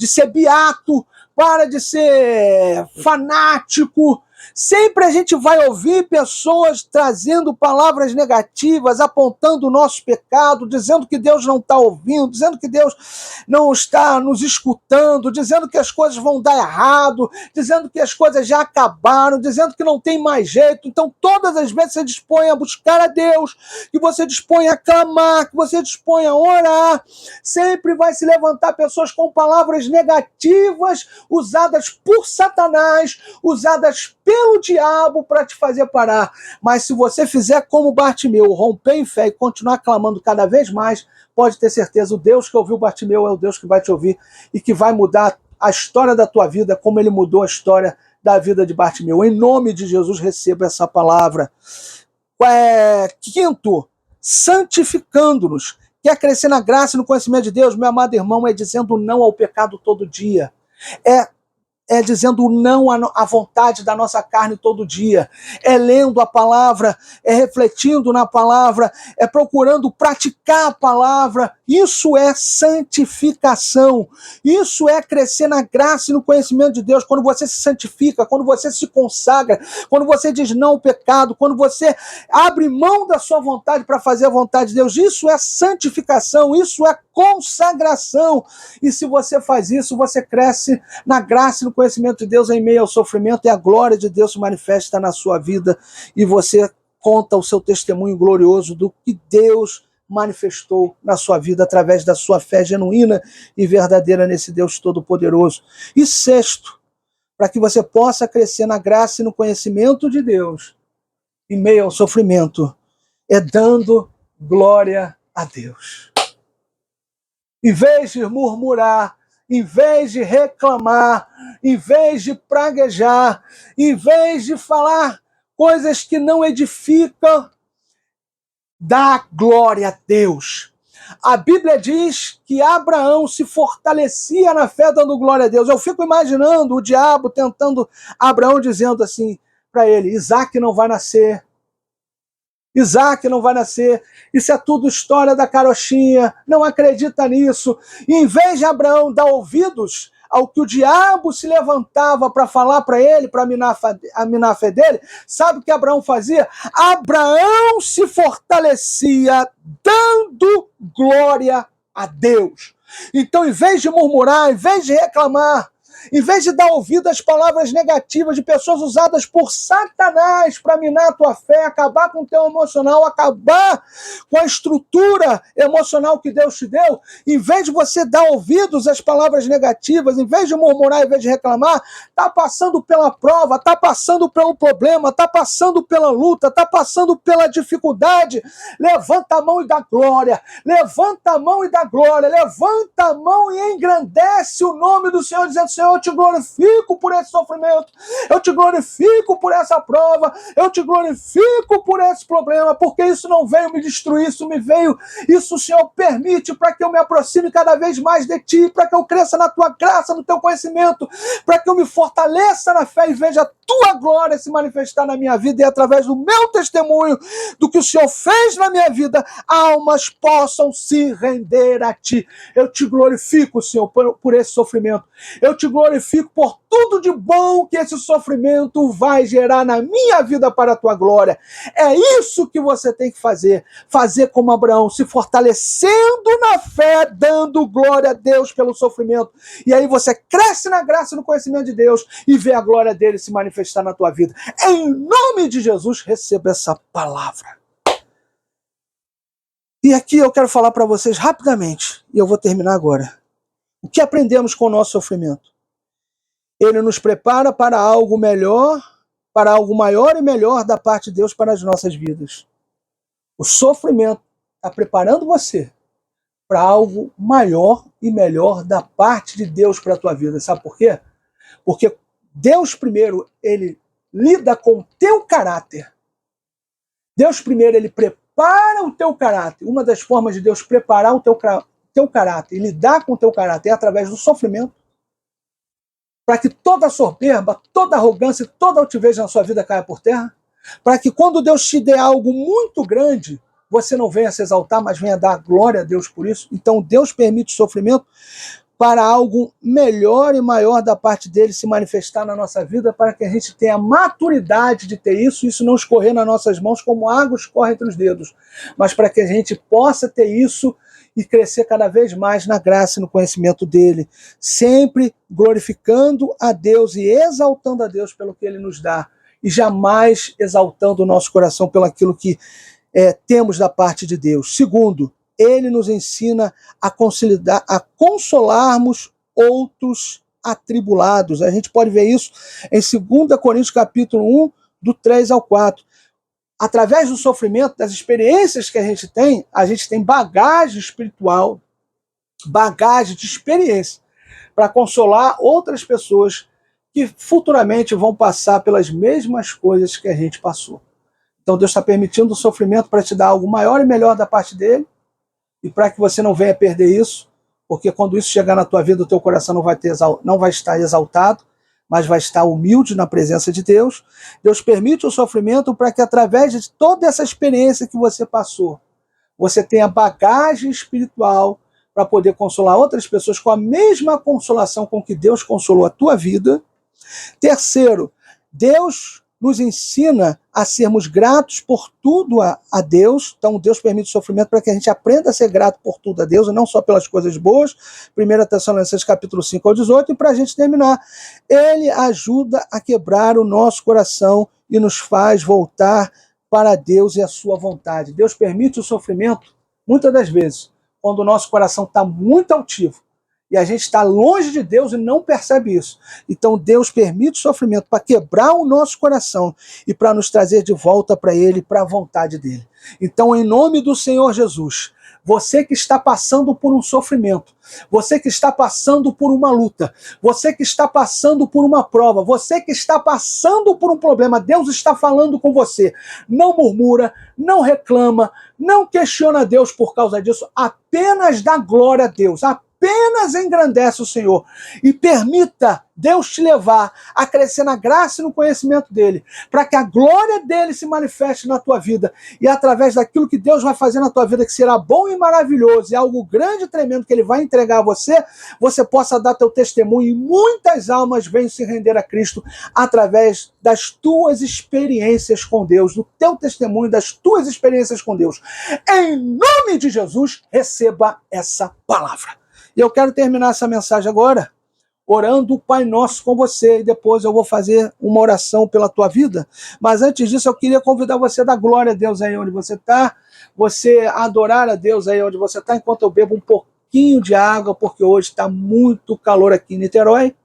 ser beato, para de ser fanático. Sempre a gente vai ouvir pessoas trazendo palavras negativas, apontando o nosso pecado, dizendo que Deus não está ouvindo, dizendo que Deus não está nos escutando, dizendo que as coisas vão dar errado, dizendo que as coisas já acabaram, dizendo que não tem mais jeito. Então, todas as vezes você dispõe a buscar a Deus, que você dispõe a clamar, que você dispõe a orar, sempre vai se levantar pessoas com palavras negativas, usadas por Satanás, usadas pelo diabo para te fazer parar. Mas se você fizer como Bartimeu, romper em fé e continuar clamando cada vez mais, pode ter certeza, o Deus que ouviu Bartimeu é o Deus que vai te ouvir e que vai mudar a história da tua vida, como ele mudou a história da vida de Bartimeu. Em nome de Jesus, receba essa palavra. Quinto, santificando-nos. Quer crescer na graça e no conhecimento de Deus? Meu amado irmão, é dizendo não ao pecado todo dia. É dizendo não à vontade da nossa carne todo dia, é lendo a palavra, é refletindo na palavra, é procurando praticar a palavra. Isso é santificação, isso é crescer na graça e no conhecimento de Deus. Quando você se santifica, quando você se consagra, quando você diz não ao pecado, quando você abre mão da sua vontade para fazer a vontade de Deus, isso é santificação, isso é consagração. E se você faz isso, você cresce na graça e no conhecimento de Deus em meio ao sofrimento, e a glória de Deus se manifesta na sua vida, e você conta o seu testemunho glorioso do que Deus manifestou na sua vida através da sua fé genuína e verdadeira nesse Deus Todo-Poderoso. E sexto, para que você possa crescer na graça e no conhecimento de Deus em meio ao sofrimento, é dando glória a Deus. Em vez de murmurar, em vez de reclamar, em vez de praguejar, em vez de falar coisas que não edificam, dá glória a Deus. A Bíblia diz que Abraão se fortalecia na fé dando glória a Deus. Eu fico imaginando o diabo tentando Abraão, dizendo assim para ele: Isaac não vai nascer. Isaac não vai nascer, isso é tudo história da carochinha, não acredita nisso. E em vez de Abraão dar ouvidos ao que o diabo se levantava para falar para ele, para minar a fé dele, sabe o que Abraão fazia? Abraão se fortalecia dando glória a Deus. Então, em vez de murmurar, em vez de reclamar, em vez de dar ouvido às palavras negativas de pessoas usadas por Satanás para minar a tua fé, acabar com o teu emocional, acabar com a estrutura emocional que Deus te deu, em vez de você dar ouvidos às palavras negativas, em vez de murmurar, em vez de reclamar, está passando pela prova, está passando pelo problema, está passando pela luta, está passando pela dificuldade, levanta a mão e dá glória, levanta a mão e dá glória, levanta a mão e engrandece o nome do Senhor, dizendo: Senhor, eu te glorifico por esse sofrimento, eu te glorifico por essa prova, eu te glorifico por esse problema, porque isso não veio me destruir, isso o Senhor permite para que eu me aproxime cada vez mais de Ti, para que eu cresça na Tua graça, no Teu conhecimento, para que eu me fortaleça na fé e veja a Tua glória se manifestar na minha vida, e através do meu testemunho, do que o Senhor fez na minha vida, almas possam se render a Ti. Eu te glorifico, Senhor, por esse sofrimento, eu te glorifico por tudo de bom que esse sofrimento vai gerar na minha vida para a tua glória. É isso que você tem que fazer como Abraão, se fortalecendo na fé, dando glória a Deus pelo sofrimento. E aí você cresce na graça e no conhecimento de Deus e vê a glória dele se manifestar na tua vida. Em nome de Jesus, receba essa palavra. E aqui eu quero falar para vocês rapidamente, e eu vou terminar agora. O que aprendemos com o nosso sofrimento? Ele nos prepara para algo melhor, para algo maior e melhor da parte de Deus para as nossas vidas. O sofrimento está preparando você para algo maior e melhor da parte de Deus para a tua vida. Sabe por quê? Porque Deus primeiro, ele lida com o teu caráter. Deus primeiro, ele prepara o teu caráter. Uma das formas de Deus preparar o teu caráter e lidar com o teu caráter é através do sofrimento, para que toda soberba, toda arrogância, toda altivez na sua vida caia por terra, para que quando Deus te dê algo muito grande, você não venha se exaltar, mas venha dar glória a Deus por isso. Então Deus permite o sofrimento para algo melhor e maior da parte dele se manifestar na nossa vida, para que a gente tenha a maturidade de ter isso não escorrer nas nossas mãos como água escorre entre os dedos, mas para que a gente possa ter isso e crescer cada vez mais na graça e no conhecimento dele, sempre glorificando a Deus e exaltando a Deus pelo que ele nos dá, e jamais exaltando o nosso coração pelo aquilo que temos da parte de Deus. Segundo, ele nos ensina a consolarmos outros atribulados. A gente pode ver isso em 2 Coríntios capítulo 1, do 3 ao 4. Através do sofrimento, das experiências que a gente tem bagagem espiritual, bagagem de experiência, para consolar outras pessoas que futuramente vão passar pelas mesmas coisas que a gente passou. Então Deus está permitindo o sofrimento para te dar algo maior e melhor da parte dele, e para que você não venha perder isso, porque quando isso chegar na tua vida, o teu coração não vai estar exaltado, mas vai estar humilde na presença de Deus. Deus permite o sofrimento para que através de toda essa experiência que você passou, você tenha bagagem espiritual para poder consolar outras pessoas com a mesma consolação com que Deus consolou a tua vida. Terceiro, Deus nos ensina a sermos gratos por tudo a Deus. Então Deus permite o sofrimento para que a gente aprenda a ser grato por tudo a Deus, e não só pelas coisas boas. 1 Tessalonicenses capítulo 5 ao 18, e para a gente terminar, ele ajuda a quebrar o nosso coração e nos faz voltar para Deus e a sua vontade. Deus permite o sofrimento, muitas das vezes, quando o nosso coração está muito altivo, e a gente está longe de Deus e não percebe isso. Então Deus permite o sofrimento para quebrar o nosso coração e para nos trazer de volta para Ele, para a vontade dEle. Então, em nome do Senhor Jesus, você que está passando por um sofrimento, você que está passando por uma luta, você que está passando por uma prova, você que está passando por um problema, Deus está falando com você. Não murmura, não reclama, não questiona Deus por causa disso, apenas dá glória a Deus, apenas engrandece o Senhor e permita Deus te levar a crescer na graça e no conhecimento dele, para que a glória dele se manifeste na tua vida, e através daquilo que Deus vai fazer na tua vida, que será bom e maravilhoso, e algo grande e tremendo que ele vai entregar a você, você possa dar teu testemunho, e muitas almas venham se render a Cristo através das tuas experiências com Deus, do teu testemunho, das tuas experiências com Deus. Em nome de Jesus, receba essa palavra. E eu quero terminar essa mensagem agora orando o Pai Nosso com você, e depois eu vou fazer uma oração pela tua vida. Mas antes disso, eu queria convidar você a dar glória a Deus aí onde você está, você adorar a Deus aí onde você está, enquanto eu bebo um pouquinho de água, porque hoje está muito calor aqui em Niterói.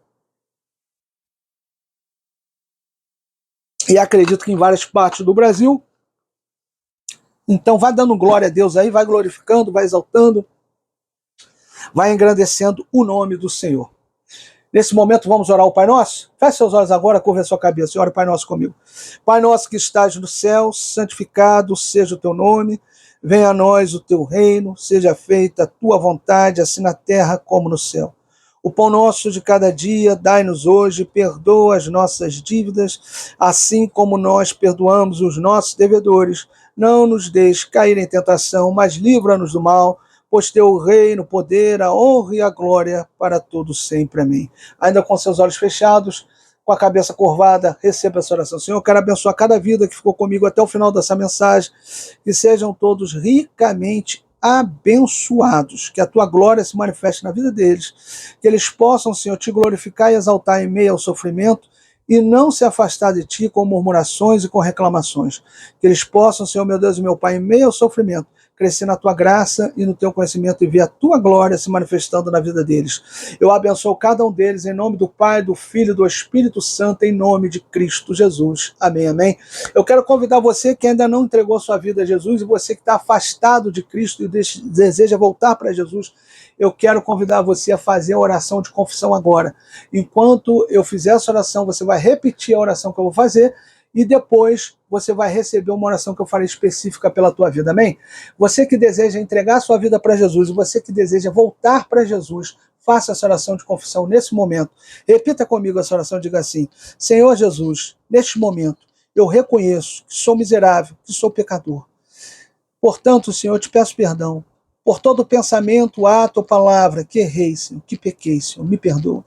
E acredito que em várias partes do Brasil. Então vai dando glória a Deus aí, vai glorificando, vai exaltando, vai engrandecendo o nome do Senhor. Nesse momento vamos orar o Pai Nosso? Feche seus olhos agora, curva a sua cabeça e ore o Pai Nosso comigo. Pai Nosso que estás no céu, santificado seja o teu nome, venha a nós o teu reino, seja feita a tua vontade, assim na terra como no céu. O pão nosso de cada dia, dai-nos hoje, perdoa as nossas dívidas, assim como nós perdoamos os nossos devedores. Não nos deixes cair em tentação, mas livra-nos do mal, pois teu reino, o poder, a honra e a glória para todos sempre. Amém. Ainda com seus olhos fechados, com a cabeça curvada, receba essa oração. Senhor, eu quero abençoar cada vida que ficou comigo até o final dessa mensagem, que sejam todos ricamente abençoados, que a tua glória se manifeste na vida deles, que eles possam, Senhor, te glorificar e exaltar em meio ao sofrimento, e não se afastar de ti com murmurações e com reclamações. Que eles possam, Senhor, meu Deus e meu Pai, em meio ao sofrimento, crescer na tua graça e no teu conhecimento e ver a tua glória se manifestando na vida deles. Eu abençoo cada um deles em nome do Pai, do Filho e do Espírito Santo, em nome de Cristo Jesus. Amém, amém. Eu quero convidar você que ainda não entregou sua vida a Jesus, e você que está afastado de Cristo e deseja voltar para Jesus, eu quero convidar você a fazer a oração de confissão agora. Enquanto eu fizer essa oração, você vai repetir a oração que eu vou fazer e depois você vai receber uma oração que eu farei específica pela tua vida, amém? Você que deseja entregar a sua vida para Jesus, você que deseja voltar para Jesus, faça essa oração de confissão nesse momento. Repita comigo essa oração, diga assim: Senhor Jesus, neste momento, eu reconheço que sou miserável, que sou pecador. Portanto, Senhor, eu te peço perdão por todo pensamento, ato ou palavra que errei, Senhor, que pequei, Senhor, me perdoa.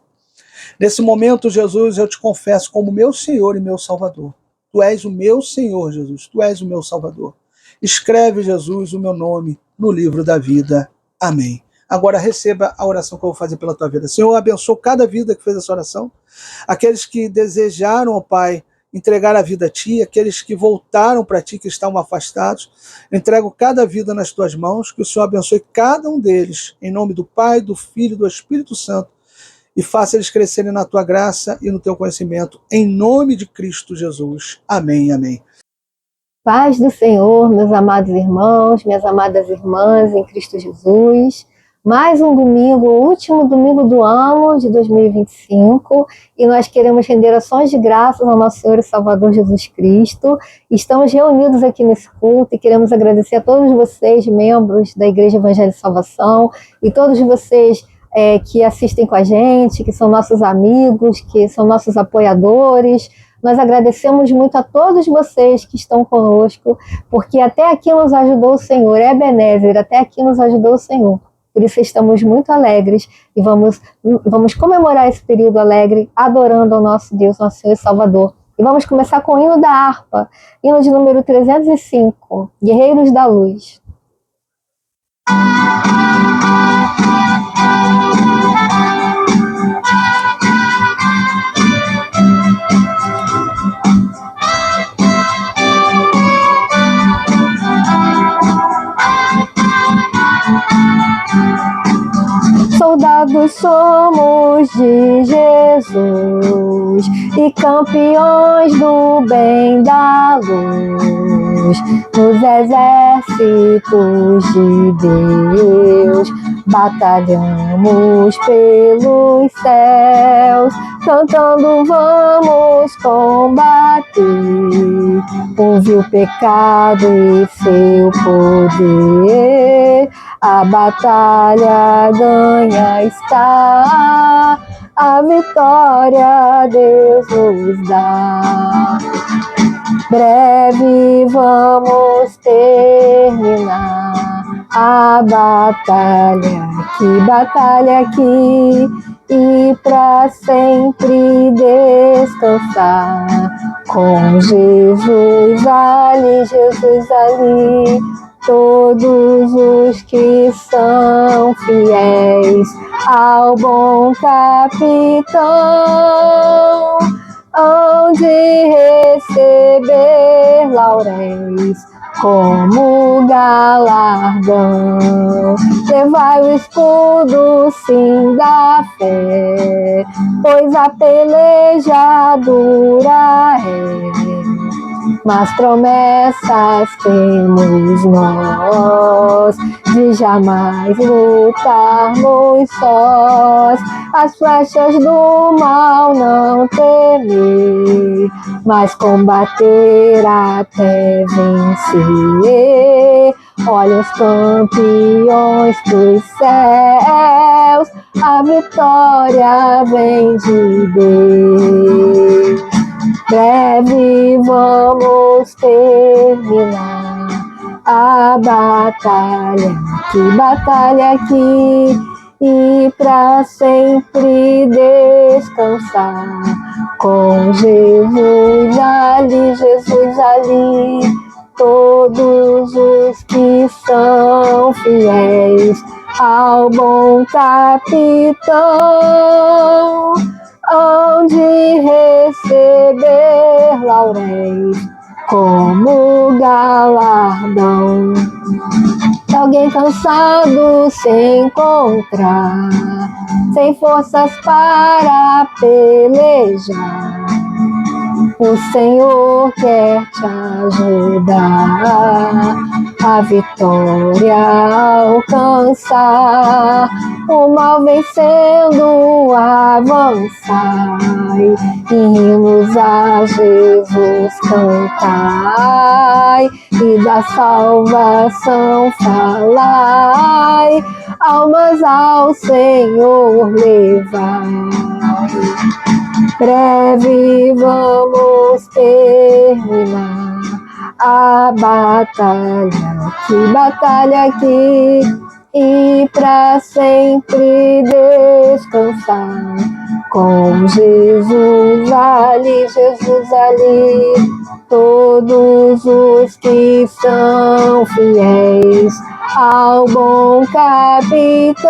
Nesse momento, Jesus, eu te confesso como meu Senhor e meu Salvador. Tu és o meu Senhor, Jesus, tu és o meu Salvador. Escreve, Jesus, o meu nome no livro da vida. Amém. Agora receba a oração que eu vou fazer pela tua vida. Senhor, abençoa cada vida que fez essa oração. Aqueles que desejaram, ó Pai, entregar a vida a Ti, aqueles que voltaram para Ti, que estavam afastados. Entrego cada vida nas Tuas mãos, que o Senhor abençoe cada um deles, em nome do Pai, do Filho e do Espírito Santo, e faça eles crescerem na Tua graça e no Teu conhecimento, em nome de Cristo Jesus. Amém, amém. Paz do Senhor, meus amados irmãos, minhas amadas irmãs em Cristo Jesus. Mais um domingo, o último domingo do ano de 2025, e nós queremos render ações de graças ao nosso Senhor e Salvador Jesus Cristo. Estamos reunidos aqui nesse culto e queremos agradecer a todos vocês, membros da Igreja Evangelho e Salvação, e todos vocês que assistem com a gente, que são nossos amigos, que são nossos apoiadores. Nós agradecemos muito a todos vocês que estão conosco, porque até aqui nos ajudou o Senhor, Ebenezer, até aqui nos ajudou o Senhor. Por isso estamos muito alegres e vamos comemorar esse período alegre, adorando ao nosso Deus, nosso Senhor e Salvador. E vamos começar com o hino da harpa, hino de número 305, Guerreiros da Luz. Soldados somos de Jesus e campeões do bem da luz. Nos exércitos de Deus batalhamos pelos céus, cantando vamos combater o vil pecado e seu poder. A batalha ganha está, a vitória Deus nos dá. Breve vamos terminar a batalha aqui, e pra sempre descansar com Jesus ali, Jesus ali. Todos os que são fiéis ao bom capitão hão de receber lauréis como galardão. Levai o escudo, sim, da fé, pois a peleja dura é, mas promessas temos nós, de jamais lutarmos sós. As flechas do mal não temer, mas combater até vencer. Olha os campeões dos céus, a vitória vem de Deus. Breve vamos terminar a batalha aqui, e pra sempre descansar com Jesus ali. Todos os que são fiéis ao bom capitão hão de receber lauréis como galardão. Se alguém cansado se encontrar, sem forças para pelejar, o Senhor quer te ajudar. a vitória alcançar, o mal vencendo avançai, hinos a Jesus cantai, e da salvação falai, almas ao Senhor levai. Breve vamos terminar a batalha aqui, e pra sempre descansar com Jesus ali, todos os que são fiéis ao bom capitão,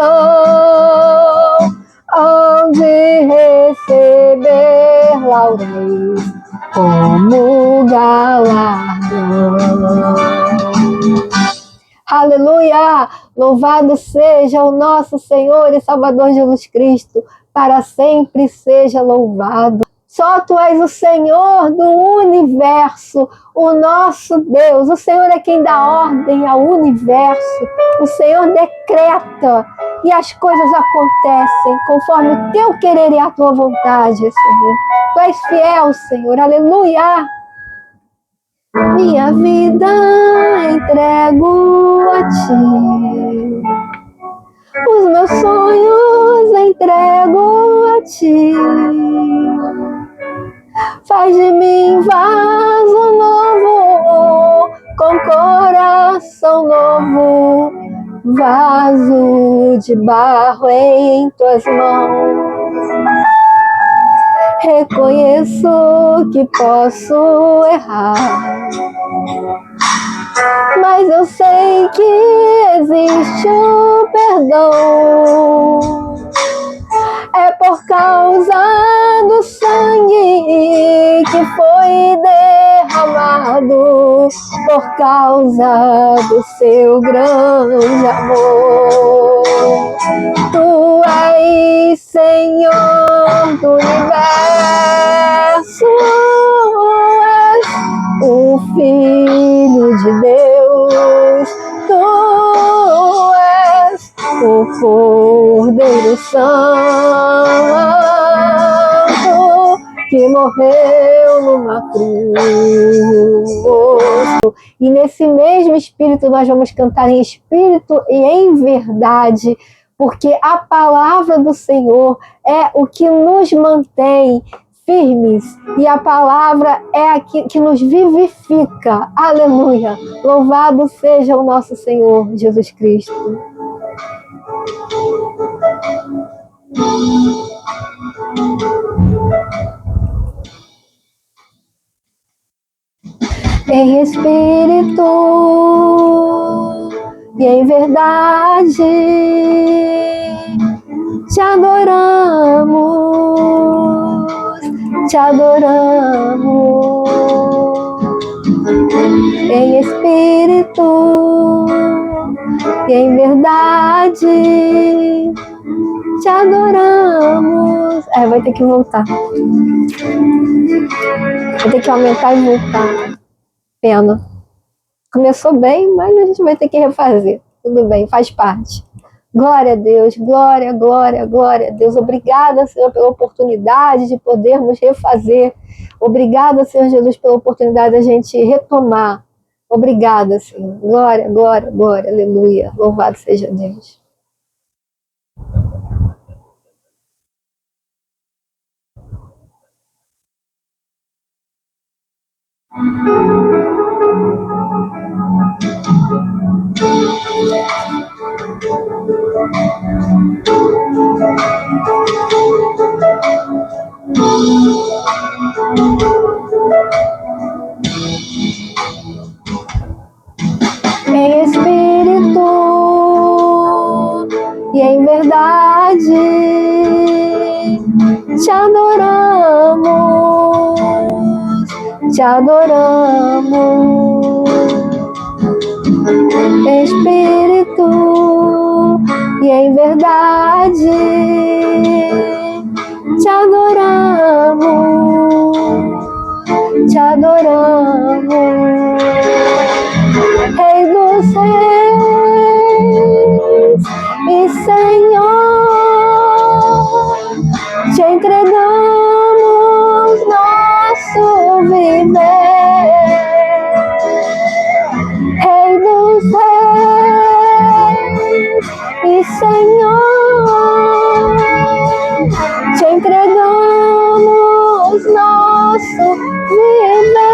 onde receber lauréis como galardão. Aleluia! Louvado seja o nosso Senhor e Salvador Jesus Cristo, para sempre seja louvado. Só Tu és o Senhor do universo, o nosso Deus. O Senhor é quem dá ordem ao universo. O Senhor decreta e as coisas acontecem conforme o Teu querer e a Tua vontade, Senhor. Tu és fiel, Senhor. Aleluia! Minha vida entrego a Ti, os meus sonhos entrego a Ti. Faz de mim vaso novo, com coração novo, vaso de barro em Tuas mãos. Reconheço que posso errar, mas eu sei que existe o perdão. É por causa do sangue que foi derramado, por causa do Seu grande amor. Tu és Senhor do universo, és o Filho de Deus, Tu és o Cordeiro Santo que morreu numa cruz. E nesse mesmo espírito nós vamos cantar em espírito e em verdade, porque a palavra do Senhor é o que nos mantém firmes, e a palavra é a que nos vivifica. Aleluia! Louvado seja o nosso Senhor Jesus Cristo. Em espírito e em verdade te adoramos, te adoramos. Em espírito e em verdade te adoramos. Vai ter que voltar. Vai ter que aumentar e voltar. Pena. Começou bem, mas a gente vai ter que refazer. Tudo bem, faz parte. Glória a Deus, glória, glória, glória a Deus. Obrigada, Senhor, pela oportunidade de podermos refazer. Obrigada, Senhor Jesus, pela oportunidade de a gente retomar. Obrigada, Senhor. Glória, glória, glória, aleluia. Louvado seja Deus. Em espírito e em verdade te adoramos, te adoramos. Em espírito e em verdade te adoramos, te adoramos. Rei dos viver. Rei dos reis e Senhor, te entregamos nosso viver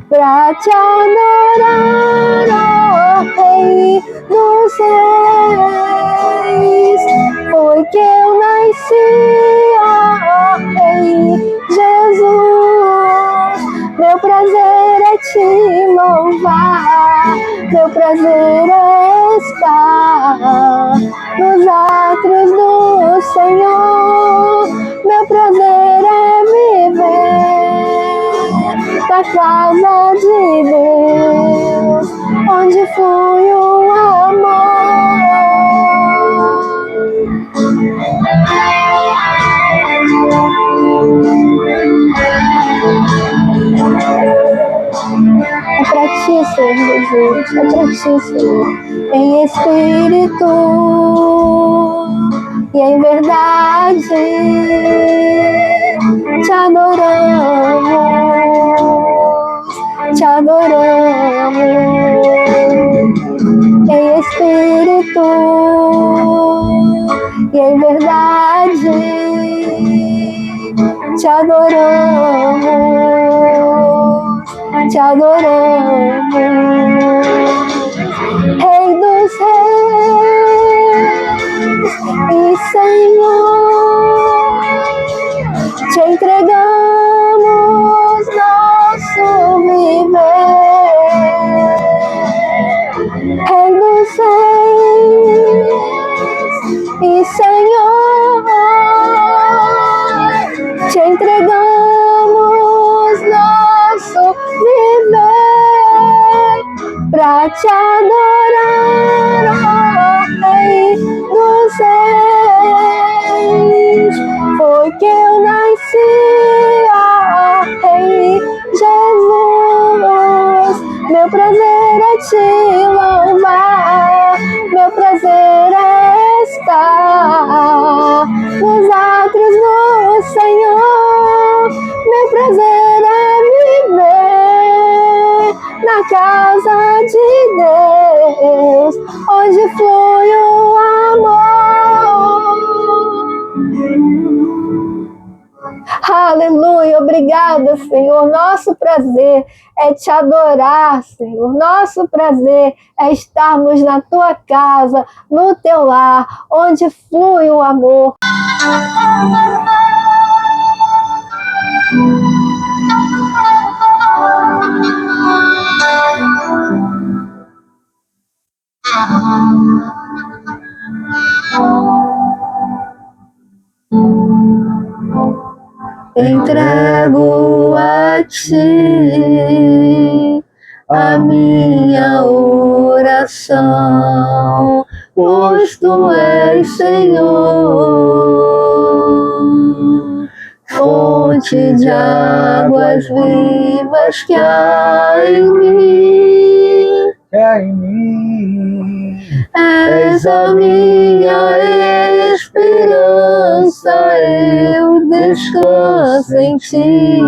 pra te adorar, ó Rei dos reis. Foi que eu nasci, ó Rei Jesus. Meu prazer é te louvar, meu prazer é estar nos átrios do Senhor. Meu prazer é viver na casa de Deus, onde flui o amor. É pra ti, Senhor Jesus, é pra ti, Senhor, em espírito e em verdade, te adoramos, te adoramos, em espírito e em verdade, te adoramos, te adoramos. Rei dos reis e Senhor, te entregamos nosso viver. Rei dos reis e Senhor, te entregamos nosso viver pra te adorar, ó Rei dos reis. Foi que eu nasci, ó Rei Jesus. Meu prazer é te louvar, meu prazer é estar nos átrios do Senhor. Meu prazer é viver na casa de Deus, onde flui o amor. Aleluia, obrigada, Senhor. Nosso prazer é te adorar, Senhor. Nosso prazer é estarmos na tua casa, no teu lar, onde flui o amor. Entrego a ti a minha oração, pois tu és Senhor, fonte de águas vivas que há em mim. És a minha esperança, eu descanso em ti.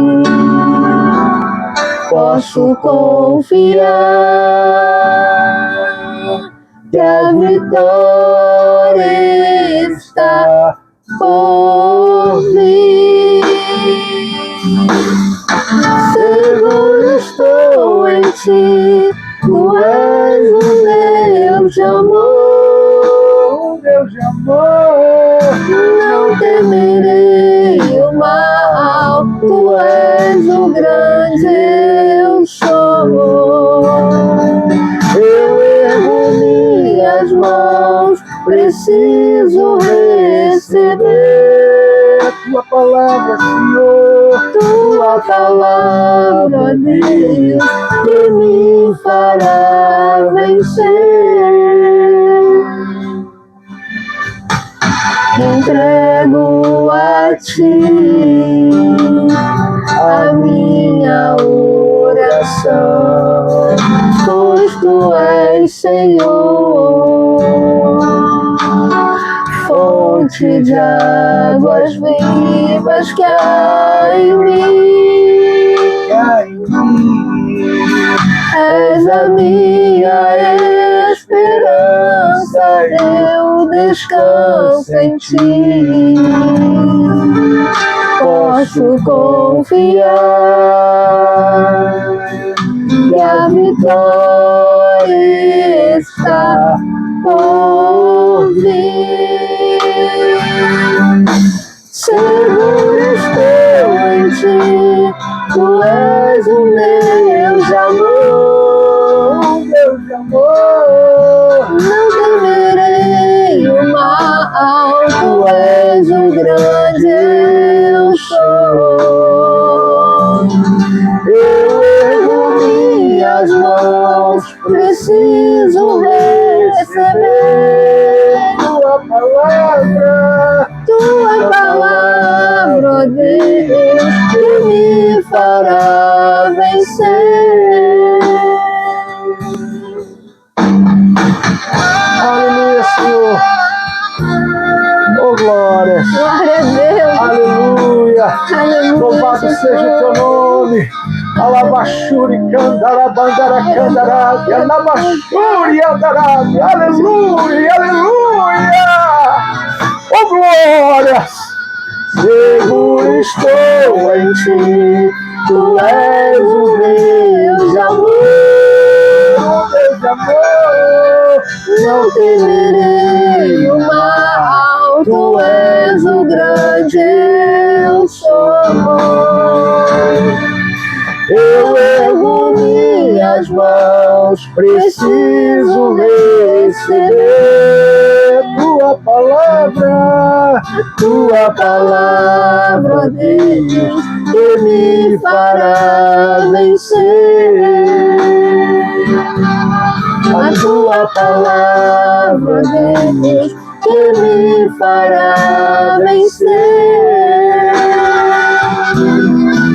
Posso confiar que a vitória está por vir. Seguro estou em ti, tu és o Deus de amor, Deus de amor. Não temerei o mal, tu és o grande eu sou. Eu ergo minhas mãos, preciso receber a tua palavra, Senhor, tua palavra, Deus, que me fará vencer. Entrego a ti a minha oração, pois tu és Senhor, fonte de águas vivas que há em mim. a minha esperança, eu descanso em ti. Posso confiar que a vitória está por vir. Seguro estou em ti, tu és o meu amor, meu amor. Não temerei o mal, tu és o grande eu sou. Eu ergo minhas mãos, preciso receber tua palavra, ó Deus, que me fará vencer. Aleluia, Senhor. Oh, glória. Glória a Deus. Aleluia. Aleluia. Louvado seja o teu nome. Alabashuri candarabandara candarabia. Alabashuri andarabia. Aleluia, aleluia. Oh, glória. Seguro estou em ti, tu és o meu amor, meu amor. Não temerei o mal, tu és o grande eu sou. Eu ergo minhas mãos, preciso receber tua palavra, ó Deus, que me fará vencer. A tua palavra, ó Deus, que me fará vencer.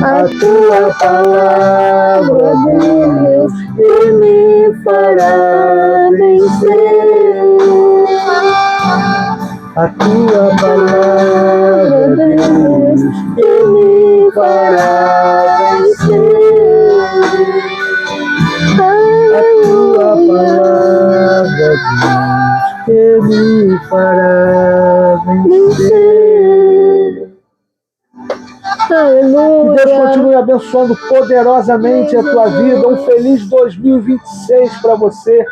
A tua palavra, ó Deus, que me fará vencer. a tua palavra, Deus, que me fará vencer. a tua palavra, que me fará vencer. Aleluia. Que Deus continue abençoando poderosamente a tua vida. Um feliz 2026 para você.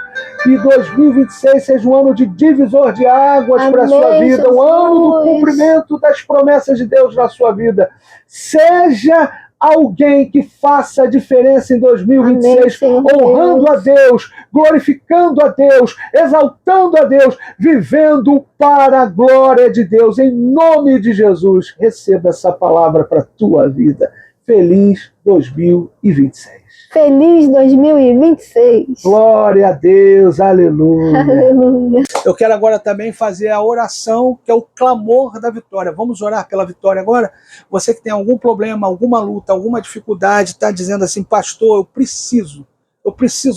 E 2026 seja um ano de divisor de águas para a sua vida. Um ano do cumprimento das promessas de Deus na sua vida. Seja alguém que faça a diferença em 2026, honrando a Deus, glorificando a Deus, exaltando a Deus, vivendo para a glória de Deus. Em nome de Jesus, receba essa palavra para a tua vida. Feliz 2026. Feliz 2026. Glória a Deus, aleluia. Aleluia. Eu quero agora também fazer a oração, que é o clamor da vitória. Vamos orar pela vitória agora? Você que tem algum problema, alguma luta, alguma dificuldade, está dizendo assim, pastor, eu preciso,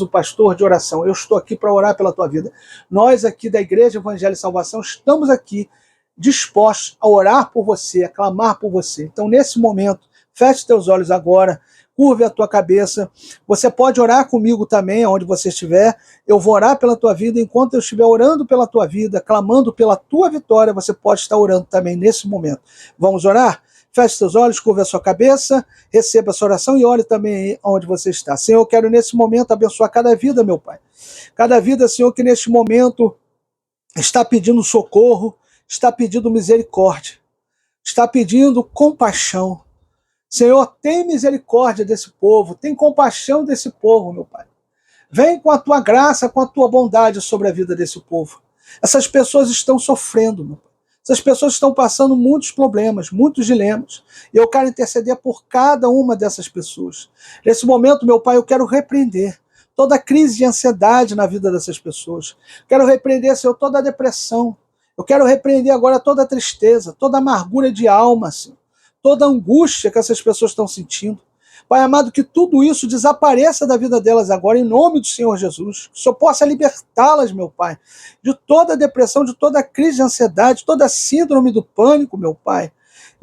pastor, de oração. Eu estou aqui para orar pela tua vida. Nós aqui da Igreja Evangelho e Salvação estamos aqui dispostos a orar por você, a clamar por você. Então, nesse momento, feche teus olhos agora, curve a tua cabeça. Você pode orar comigo também, onde você estiver. Eu vou orar pela tua vida. Enquanto eu estiver orando pela tua vida, clamando pela tua vitória, você pode estar orando também nesse momento. Vamos orar? Feche seus olhos, curva a sua cabeça, receba essa oração e olhe também onde você está. Senhor, eu quero nesse momento abençoar cada vida, meu Pai. Cada vida, Senhor, que neste momento está pedindo socorro, está pedindo misericórdia, está pedindo compaixão. Senhor, tem misericórdia desse povo, tem compaixão desse povo, meu Pai. Vem com a tua graça, com a tua bondade sobre a vida desse povo. Essas pessoas estão sofrendo, meu Pai. Essas pessoas estão passando muitos problemas, muitos dilemas. E eu quero interceder por cada uma dessas pessoas. Nesse momento, meu Pai, eu quero repreender toda a crise de ansiedade na vida dessas pessoas. Quero repreender, Senhor, toda a depressão. Eu quero repreender agora toda a tristeza, toda a amargura de alma, Senhor. Toda a angústia que essas pessoas estão sentindo. Pai amado, que tudo isso desapareça da vida delas agora, em nome do Senhor Jesus. Que o Senhor possa libertá-las, meu Pai, de toda a depressão, de toda a crise de ansiedade, toda a síndrome do pânico, meu Pai.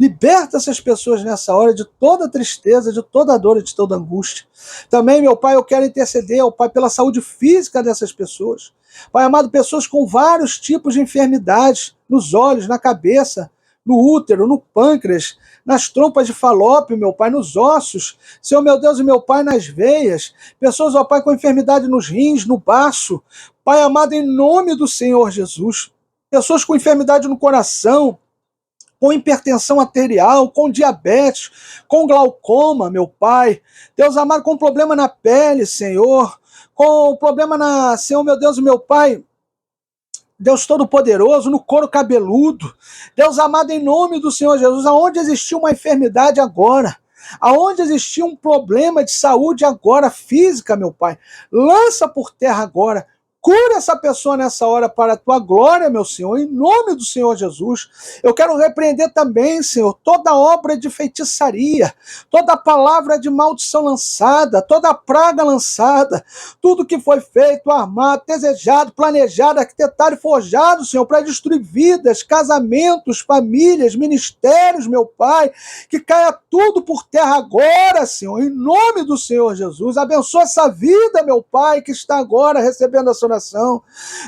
Liberta essas pessoas nessa hora de toda tristeza, de toda dor e de toda angústia. Também, meu Pai, eu quero interceder, ó Pai, pela saúde física dessas pessoas. Pai amado, pessoas com vários tipos de enfermidades, nos olhos, na cabeça, no útero, no pâncreas, nas trompas de Falópio, meu Pai, nos ossos, Senhor meu Deus e meu Pai, nas veias, pessoas, ó Pai, com enfermidade nos rins, no baço, Pai amado, em nome do Senhor Jesus, pessoas com enfermidade no coração, com hipertensão arterial, com diabetes, com glaucoma, meu Pai, Deus amado, com problema na pele, Senhor, com problema na, Senhor meu Deus e meu Pai, Deus Todo-Poderoso, no couro cabeludo. Deus amado, em nome do Senhor Jesus, aonde existiu uma enfermidade agora, aonde existia um problema de saúde agora, física, meu Pai, lança por terra agora. Cura essa pessoa nessa hora para a tua glória, meu Senhor, em nome do Senhor Jesus. Eu quero repreender também, Senhor, toda obra de feitiçaria, toda palavra de maldição lançada, toda praga lançada, tudo que foi feito, armado, desejado, planejado, arquitetado e forjado, Senhor, para destruir vidas, casamentos, famílias, ministérios, meu Pai, que caia tudo por terra agora, Senhor, em nome do Senhor Jesus. Abençoa essa vida, meu Pai, que está agora recebendo a sua oração.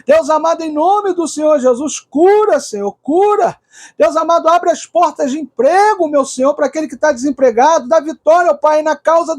Deus amado, em nome do Senhor Jesus, cura, Senhor, cura. Deus amado, abre as portas de emprego, meu Senhor, para aquele que está desempregado, dá vitória, ó Pai, na causa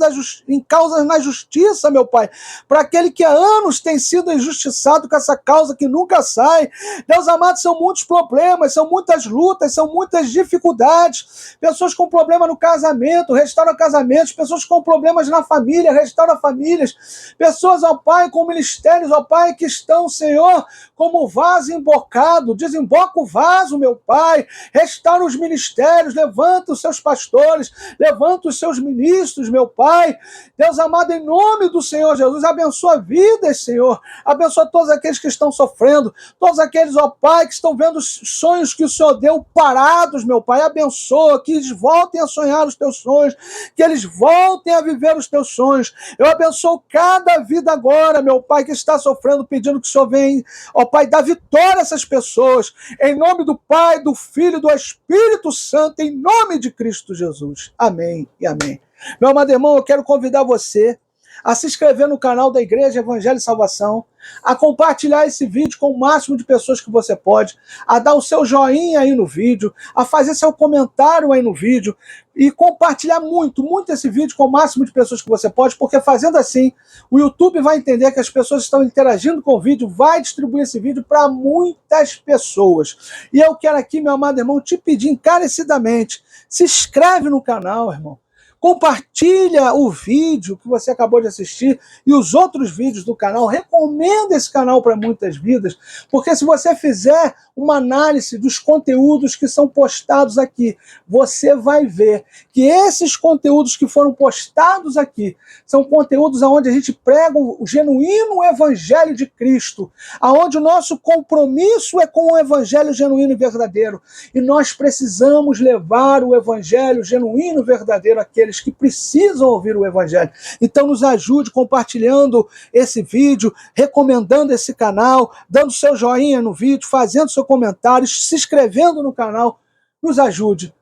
em causas na justiça, meu Pai, para aquele que há anos tem sido injustiçado com essa causa que nunca sai. Deus amado, são muitos problemas, são muitas lutas, são muitas dificuldades, pessoas com problema no casamento, restaura casamentos, pessoas com problemas na família, restaura famílias, pessoas, ó Pai, com ministérios, ó Pai, que estão, Senhor, como vaso embocado, desemboca o vaso, meu Pai, restaura os ministérios, levanta os seus pastores, levanta os seus ministros, meu Pai. Deus amado, em nome do Senhor Jesus, abençoa vidas, Senhor, abençoa todos aqueles que estão sofrendo, todos aqueles, ó Pai, que estão vendo os sonhos que o Senhor deu parados, meu Pai, abençoa, que eles voltem a sonhar os teus sonhos, que eles voltem a viver os teus sonhos. Eu abençoo cada vida agora, meu Pai, que está sofrendo, pedindo que o Senhor venha, ó Pai, dá vitória a essas pessoas, em nome do Pai, do Filho e do Espírito Santo, em nome de Cristo Jesus. Amém e amém. Meu amado irmão, eu quero convidar você a se inscrever no canal da Igreja Evangelho e Salvação, a compartilhar esse vídeo com o máximo de pessoas que você pode, a dar o seu joinha aí no vídeo, a fazer seu comentário aí no vídeo e compartilhar muito, muito esse vídeo com o máximo de pessoas que você pode, porque fazendo assim, o YouTube vai entender que as pessoas estão interagindo com o vídeo, vai distribuir esse vídeo para muitas pessoas. E eu quero aqui, meu amado irmão, te pedir encarecidamente, se inscreve no canal, irmão. Compartilha o vídeo que você acabou de assistir e os outros vídeos do canal. Recomenda esse canal para muitas vidas, porque se você fizer uma análise dos conteúdos que são postados aqui, você vai ver que esses conteúdos que foram postados aqui são conteúdos onde a gente prega o genuíno evangelho de Cristo, onde o nosso compromisso é com o evangelho genuíno e verdadeiro. E nós precisamos levar o evangelho genuíno e verdadeiro àqueles que precisam ouvir o evangelho. Então nos ajude compartilhando esse vídeo, recomendando esse canal, dando seu joinha no vídeo, fazendo seu comentário, se inscrevendo no canal. Nos ajude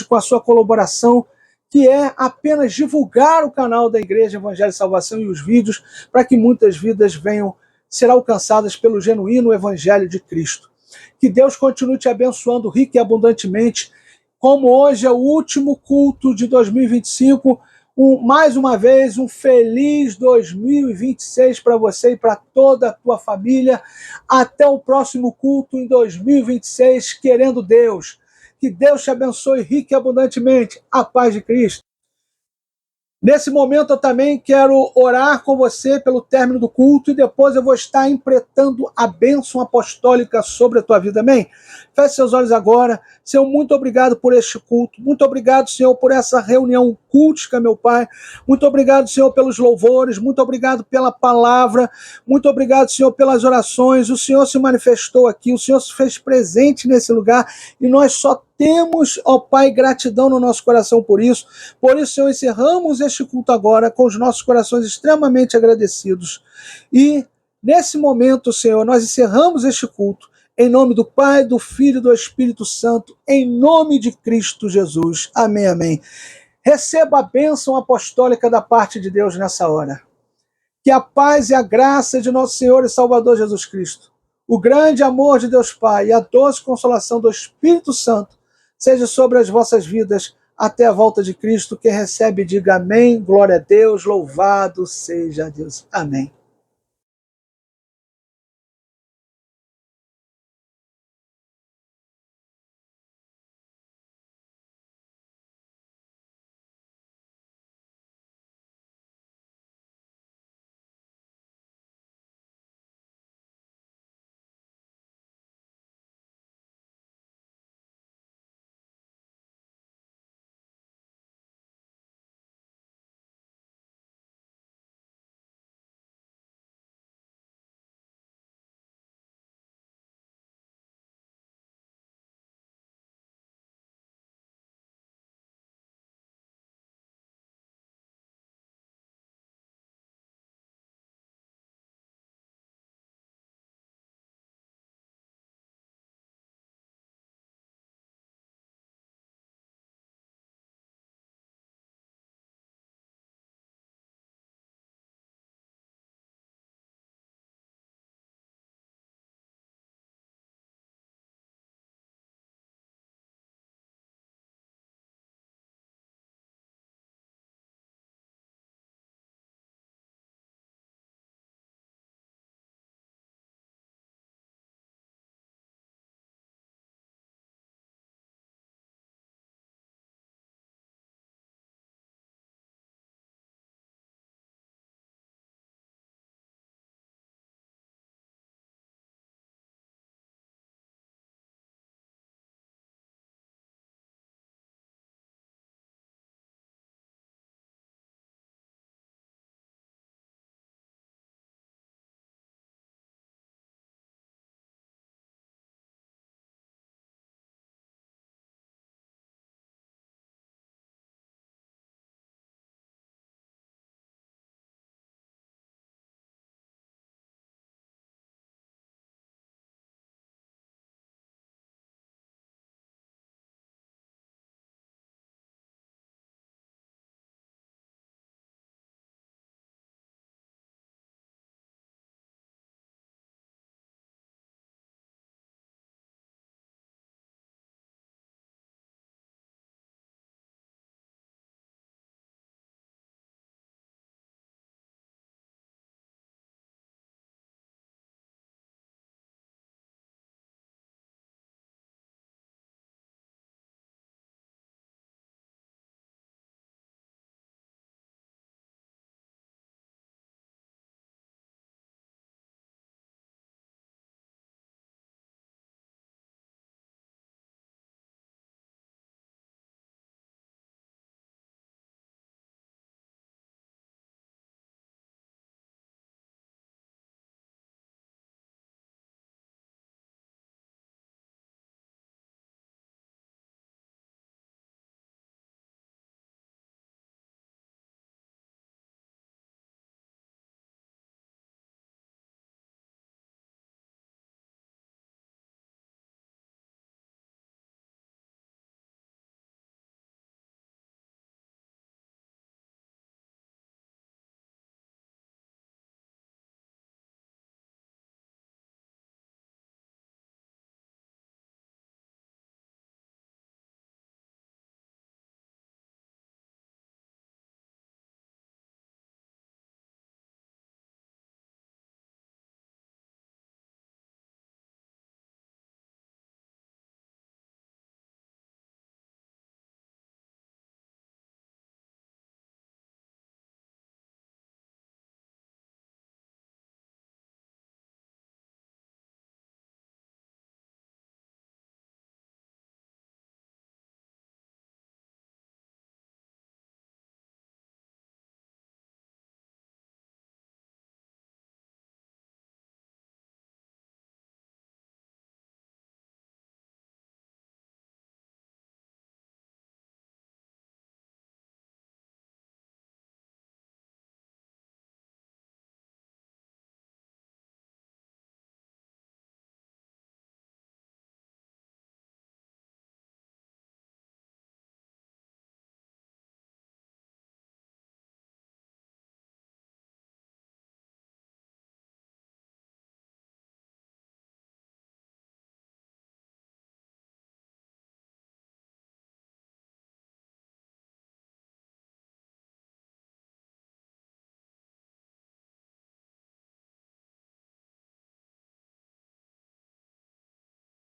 com a sua colaboração, que é apenas divulgar o canal da Igreja Evangelho e Salvação e os vídeos, para que muitas vidas venham ser alcançadas pelo genuíno evangelho de Cristo. Que Deus continue te abençoando rica e abundantemente. Como hoje é o último culto de 2025, mais uma vez, um feliz 2026 para você e para toda a tua família. Até o próximo culto em 2026, querendo Deus. Que Deus te abençoe rica e abundantemente. A paz de Cristo. Nesse momento eu também quero orar com você pelo término do culto e depois eu vou estar empretando a bênção apostólica sobre a tua vida, amém? Feche seus olhos agora. Senhor, muito obrigado por este culto. Muito obrigado, Senhor, por essa reunião cultica, meu Pai. Muito obrigado, Senhor, pelos louvores. Muito obrigado pela palavra. Muito obrigado, Senhor, pelas orações. O Senhor se manifestou aqui. O Senhor se fez presente nesse lugar e nós só temos, ó Pai, gratidão no nosso coração por isso. Por isso, Senhor, encerramos este culto agora com os nossos corações extremamente agradecidos. E nesse momento, Senhor, nós encerramos este culto Em nome do Pai, do Filho e do Espírito Santo, em nome de Cristo Jesus. Amém, amém. Receba a bênção apostólica da parte de Deus nessa hora. Que a paz e a graça de nosso Senhor e Salvador Jesus Cristo, o grande amor de Deus Pai e a doce consolação do Espírito Santo seja sobre as vossas vidas até a volta de Cristo. Quem recebe, diga amém. Glória a Deus, louvado seja Deus. Amém.